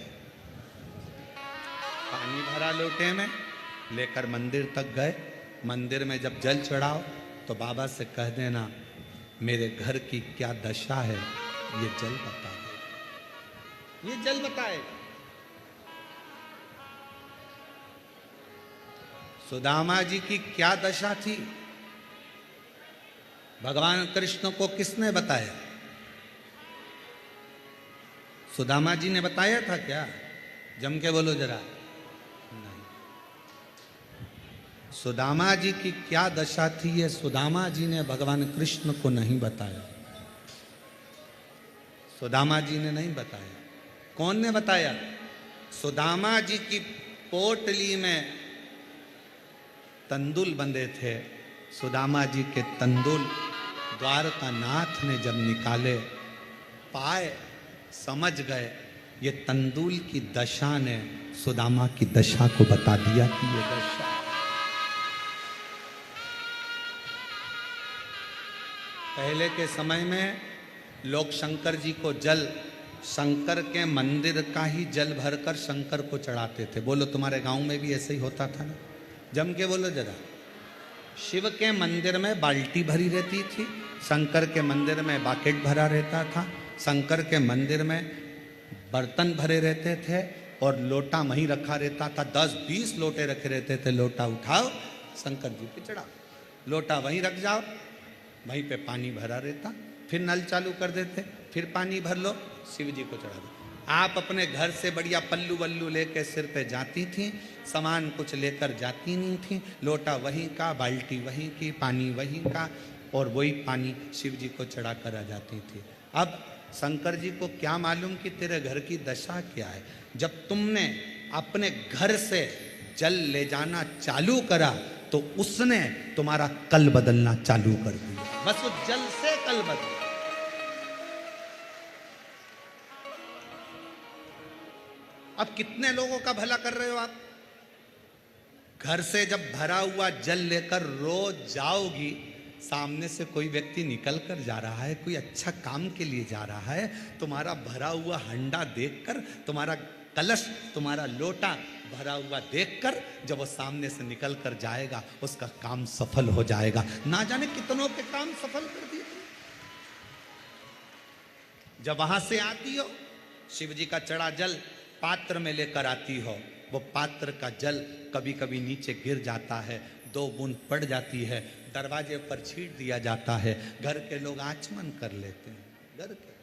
पानी भरा लोटे में, लेकर मंदिर तक गए। मंदिर में जब जल चढ़ाओ तो बाबा से कह देना, मेरे घर की क्या दशा है, ये जल बता दे, ये जल बताए। सुदामा जी की क्या दशा थी, भगवान कृष्ण को किसने बताया? सुदामा जी ने बताया था क्या? जम के बोलो जरा। नहीं। सुदामा जी की क्या दशा थी, ये सुदामा जी ने भगवान कृष्ण को नहीं बताया। सुदामा जी ने नहीं बताया। कौन ने बताया? सुदामा जी की पोटली में तंदुल बंधे थे। सुदामा जी के तंदुल द्वारकानाथ ने जब निकाले, पाए, समझ गए, ये तंदुल की दशा ने सुदामा की दशा को बता दिया कि ये दशा। पहले के समय में लोग शंकर जी को जल, शंकर के मंदिर का ही जल भरकर शंकर को चढ़ाते थे। बोलो तुम्हारे गांव में भी ऐसे ही होता था ना? जम के बोलो जरा। शिव के मंदिर में बाल्टी भरी रहती थी, शंकर के मंदिर में बाकेट भरा रहता था, शंकर के मंदिर में बर्तन भरे रहते थे और लोटा वहीं रखा रहता था। 10-20 लोटे रखे रहते थे। लोटा उठाओ, शंकर जी पे चढ़ाओ, लोटा वहीं रख जाओ, वहीं पे पानी भरा रहता। फिर नल चालू कर देते, फिर पानी भर लो, शिव जी को चढ़ा दो। आप अपने घर से बढ़िया पल्लू वल्लू लेके सिर पे जाती थी, सामान कुछ लेकर जाती नहीं थी। लोटा वहीं का, बाल्टी वहीं की, पानी वहीं का, और वही पानी शिव जी को चढ़ा कर आ जाती थी। अब शंकर जी को क्या मालूम कि तेरे घर की दशा क्या है। जब तुमने अपने घर से जल ले जाना चालू करा तो उसने तुम्हारा कल बदलना चालू कर दिया। बस वो जल से कल बदल। अब कितने लोगों का भला कर रहे हो आप? घर से जब भरा हुआ जल लेकर रोज जाओगी, सामने से कोई व्यक्ति निकल कर जा रहा है, कोई अच्छा काम के लिए जा रहा है, तुम्हारा भरा हुआ हंडा देखकर, तुम्हारा कलश, तुम्हारा लोटा भरा हुआ देखकर जब वो सामने से निकल कर जाएगा, उसका काम सफल हो जाएगा। ना जाने कितनों के काम सफल कर दिए। जब वहां से आती हो, शिव जी का चढ़ा जल पात्र में लेकर आती हो, वो पात्र का जल कभी कभी नीचे गिर जाता है, 2 बूंद पड़ जाती है, दरवाजे पर छींट दिया जाता है, घर के लोग आचमन कर लेते हैं। घर के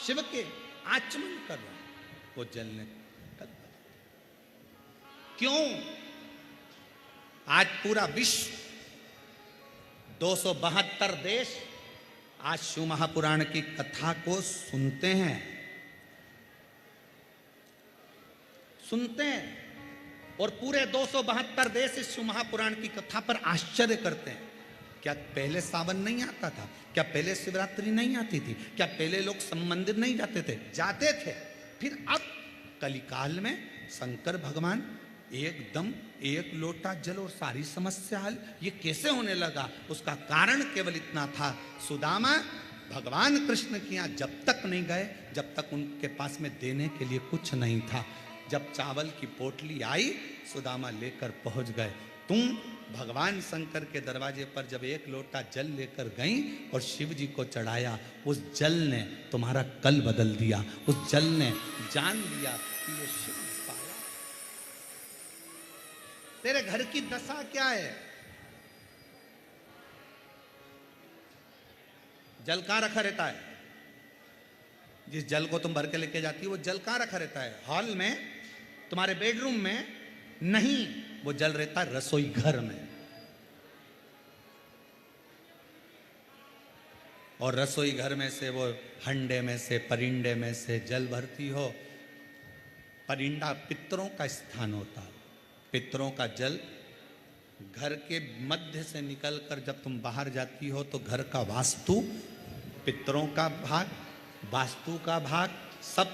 शिव के आचमन कर रहे हैं, वो जल ने क्यों? आज पूरा विश्व, 272 देश आज शिव महापुराण की कथा को सुनते हैं। सुनते हैं और पूरे 272 देश इस शिव महापुराण की कथा पर आश्चर्य करते हैं। क्या पहले सावन नहीं आता था? क्या पहले शिवरात्रि नहीं आती थी? क्या पहले लोग मंदिर नहीं जाते थे? जाते थे। फिर अब कलिकाल में शंकर भगवान एकदम एक लोटा जल और सारी समस्या हल, ये कैसे होने लगा? उसका कारण केवल इतना था, सुदामा भगवान कृष्ण के यहाँ जब तक नहीं गए, जब तक उनके पास में देने के लिए कुछ नहीं था। जब चावल की पोटली आई, सुदामा लेकर पहुंच गए। तुम भगवान शंकर के दरवाजे पर जब एक लोटा जल लेकर गई और शिव जी को चढ़ाया, उस जल ने तुम्हारा कल बदल दिया। उस जल ने जान लिया कि ये शिव पाया। तेरे घर की दशा क्या है? जल कहां रखा रहता है? जिस जल को तुम भर के लेके जाती हो, वो जल कहां रखा रहता है? हॉल में, तुम्हारे बेडरूम में नहीं, वो जल रहता है रसोई घर में। और रसोई घर में से वो हंडे में से, परिंडे में से जल भरती हो। परिंडा पितरों का स्थान होता है। पितरों का जल घर के मध्य से निकलकर जब तुम बाहर जाती हो तो घर का वास्तु, पितरों का भाग, वास्तु का भाग सब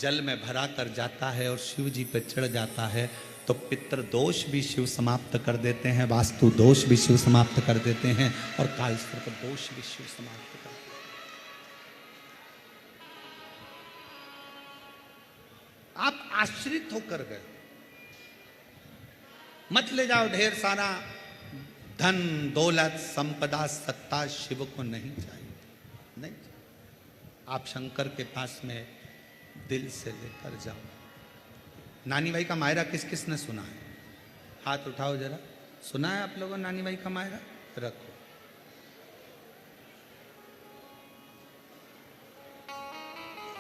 जल में भरा कर जाता है और शिव जी पे चढ़ जाता है। तो पितृ दोष भी शिव समाप्त कर देते हैं, वास्तु दोष भी शिव समाप्त कर देते हैं और कालसर्प दोष भी शिव समाप्त कर देते हैं। आप आश्रित होकर गए। मत ले जाओ ढेर सारा धन, दौलत, संपदा, सत्ता, शिव को नहीं चाहिए, नहीं चाहिए। आप शंकर के पास में दिल से लेकर जाओ। नानी भाई का मायरा किस किस ने सुना है? हाथ उठाओ जरा। सुना है आप लोगों ने नानी भाई का मायरा? रखो।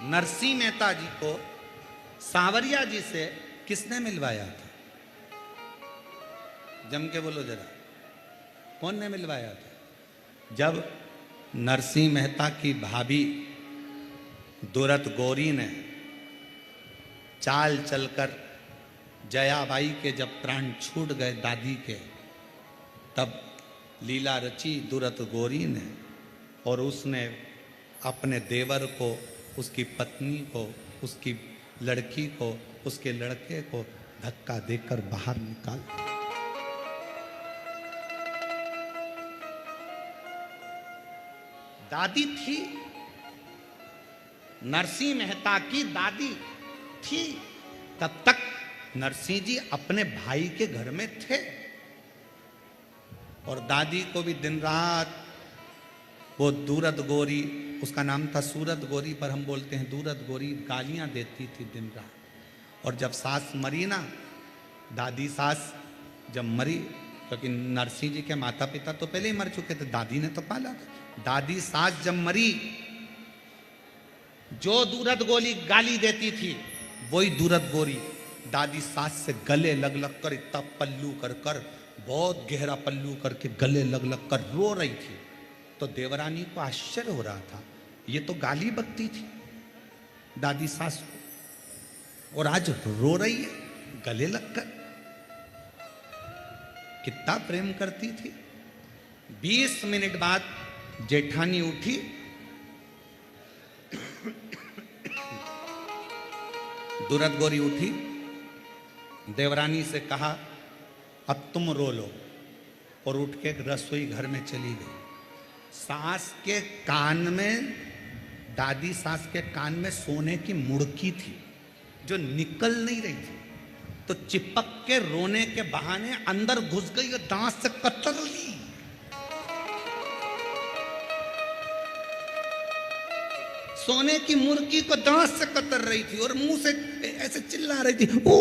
नरसिंह मेहता जी को सांवरिया जी से किसने मिलवाया था? जम के बोलो जरा, कौन ने मिलवाया था? जब नरसिंह मेहता की भाभी दुरत गौरी ने चाल चलकर जयाबाई के जब प्राण छूट गए दादी के, तब लीला रची दुरत गौरी ने और उसने अपने देवर को, उसकी पत्नी को, उसकी लड़की को, उसके लड़के को धक्का देकर बाहर निकाल। दादी थी, नरसिंह मेहता की दादी थी। तब तक नरसिंह जी अपने भाई के घर में थे और दादी को भी दिन रात वो दूरत गोरी, उसका नाम था सूरत गोरी पर हम बोलते हैं दूरत गोरी, गालियां देती थी दिन रात। और जब सास मरी ना, दादी सास जब मरी, क्योंकि नरसिंह जी के माता पिता तो पहले ही मर चुके थे, दादी ने तो पाला था। दादी सास जब मरी, जो दूरत गोली गाली देती थी वही दूरत गोरी दादी सास से गले लग लग कर, इतना पल्लू कर कर, बहुत गहरा पल्लू करके गले लग लग कर रो रही थी। तो देवरानी को आश्चर्य हो रहा था, ये तो गाली बकती थी दादी सास को और आज रो रही है गले लगकर। कितना प्रेम करती थी। 20 मिनट बाद जेठानी उठी, दुरत गौरी उठी, देवरानी से कहा अब तुम रो लो, और उठ के रसोई घर में चली गई। सास के कान में, दादी सास के कान में सोने की मुड़की थी जो निकल नहीं रही थी, तो चिपक के रोने के बहाने अंदर घुस गई और दांत से कतर ली। सोने की मुर्गी को दांत से कतर रही थी और मुंह से ऐसे चिल्ला रही थी, ओ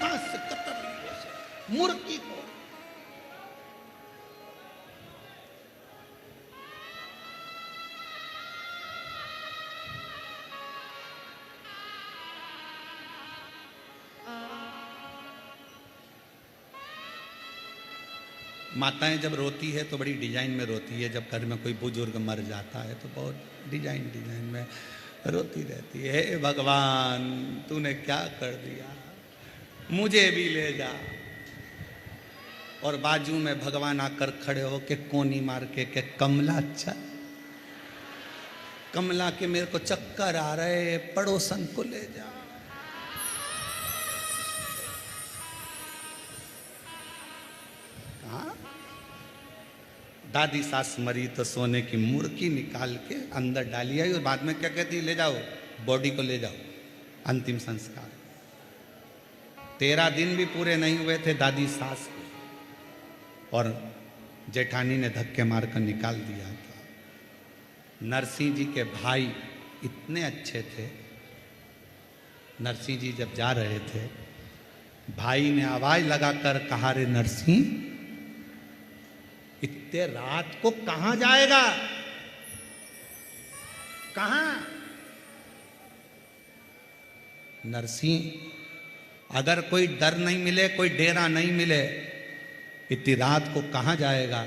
दांत से कतर रही मुर्गी को। माताएं जब रोती है तो बड़ी डिजाइन में रोती है। जब घर में कोई बुजुर्ग मर जाता है तो बहुत डिजाइन में रोती रहती है, हे भगवान तूने क्या कर दिया, मुझे भी ले जा। और बाजू में भगवान आकर खड़े हो के कोनी मार के कमला चल, कमला के मेरे को चक्कर आ रहे, पड़ोसन को ले जा। हाँ? दादी सास मरी तो सोने की मुर्की निकाल के अंदर डाली आई और बाद में क्या कहती, ले जाओ बॉडी को ले जाओ, अंतिम संस्कार। 13 दिन भी पूरे नहीं हुए थे दादी सास के, और जेठानी ने धक्के मारकर निकाल दिया था। नरसिंह जी के भाई इतने अच्छे थे, नरसिंह जी जब जा रहे थे, भाई ने आवाज लगाकर कहा, रे नरसिंह इतने रात को कहां जाएगा, कहां? नरसिंह अगर कोई डर नहीं मिले, कोई डेरा नहीं मिले, इतनी रात को कहां जाएगा?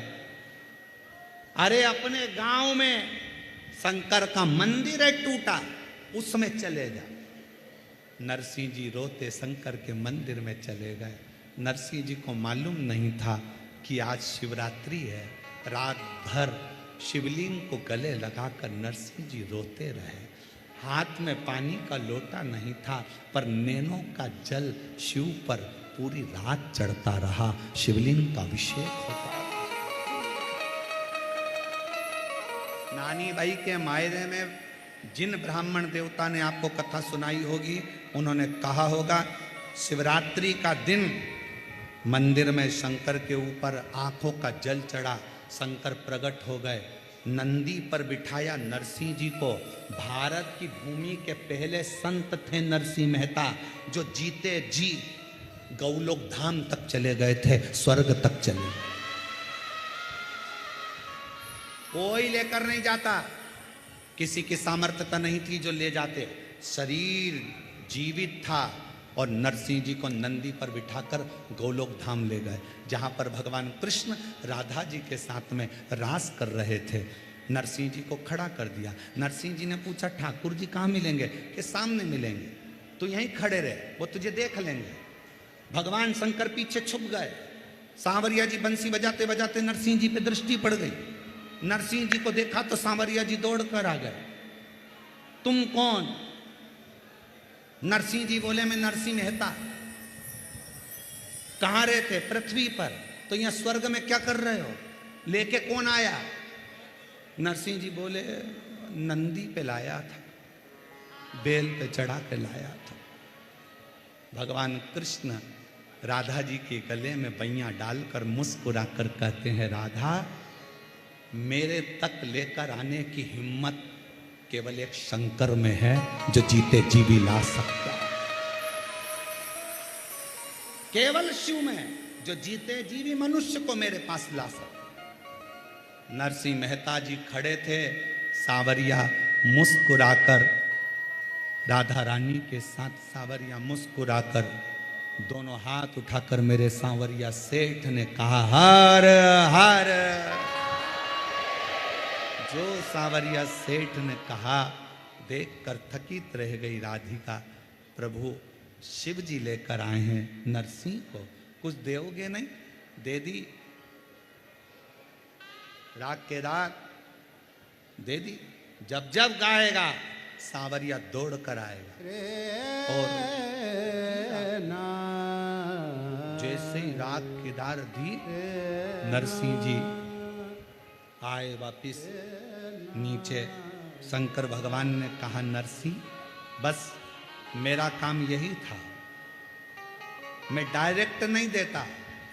अरे अपने गांव में शंकर का मंदिर है टूटा, उसमें चले जा। नरसिंह जी रोते शंकर के मंदिर में चले गए। नरसिंह जी को मालूम नहीं था कि आज शिवरात्रि है। रात भर शिवलिंग को गले लगाकर नरसिंह जी रोते रहे। हाथ में पानी का लोटा नहीं था, पर नैनों का जल शिव पर पूरी रात चढ़ता रहा, शिवलिंग का अभिषेक होता रहा। नानी भाई के मायरे में जिन ब्राह्मण देवता ने आपको कथा सुनाई होगी, उन्होंने कहा होगा, शिवरात्रि का दिन मंदिर में शंकर के ऊपर आंखों का जल चढ़ा, शंकर प्रकट हो गए, नंदी पर बिठाया नरसिंह जी को। भारत की भूमि के पहले संत थे नरसिंह मेहता, जो जीते जी गौलोक धाम तक चले गए थे, स्वर्ग तक चले गए। कोई लेकर नहीं जाता, किसी की सामर्थ्यता नहीं थी जो ले जाते, शरीर जीवित था, और नरसिंह जी को नंदी पर बिठाकर गोलोक धाम ले गए, जहां पर भगवान कृष्ण राधा जी के साथ में रास कर रहे थे। नरसिंह जी को खड़ा कर दिया। नरसिंह जी ने पूछा, ठाकुर जी कहाँ मिलेंगे? कि सामने मिलेंगे, तो यहीं खड़े रहे, वो तुझे देख लेंगे। भगवान शंकर पीछे छुप गए। सांवरिया जी बंसी बजाते बजाते नरसिंह जी पे दृष्टि पड़ गई। नरसिंह जी को देखा तो सांवरिया जी दौड़ कर आ गए। तुम कौन? नरसिंह जी बोले, मैं नरसिंह मेहता। कहां रहते? पृथ्वी पर। तो यहां स्वर्ग में क्या कर रहे हो? लेके कौन आया? नरसिंह जी बोले, नंदी पे लाया था, बेल पे चढ़ा के लाया था। भगवान कृष्ण राधा जी के गले में बैया डालकर मुस्कुरा कर कहते हैं, राधा मेरे तक लेकर आने की हिम्मत केवल एक शंकर में है, जो जीते जी भी ला सकता है। केवल शिव में, जो जीते जी भी मनुष्य को मेरे पास ला सकता। नरसिंह मेहता जी खड़े थे, सांवरिया मुस्कुराकर, राधा रानी के साथ सांवरिया मुस्कुराकर दोनों हाथ उठाकर मेरे सांवरिया सेठ ने कहा, हर हर। जो सांवरिया सेठ ने कहा देखकर थकित रह गई राधिका। प्रभु शिव जी लेकर आए हैं नरसिंह को, कुछ दोगे नहीं? दे दी, राग के राग दे दी। जब जब गाएगा सांवरिया दौड़ कर आएगा, और जैसे ही राग केदार दी, नरसिंह जी आए वापिस नीचे। शंकर भगवान ने कहा, नरसिंह बस मेरा काम यही था, मैं डायरेक्ट नहीं देता,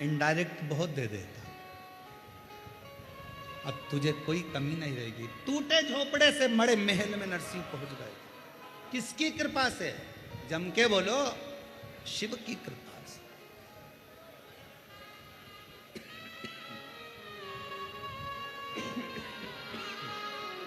इनडायरेक्ट बहुत दे देता। अब तुझे कोई कमी नहीं रहेगी। टूटे झोपड़े से मड़े महल में नरसिंह पहुंच गए। किसकी कृपा से? जम के बोलो, शिव की कृपा।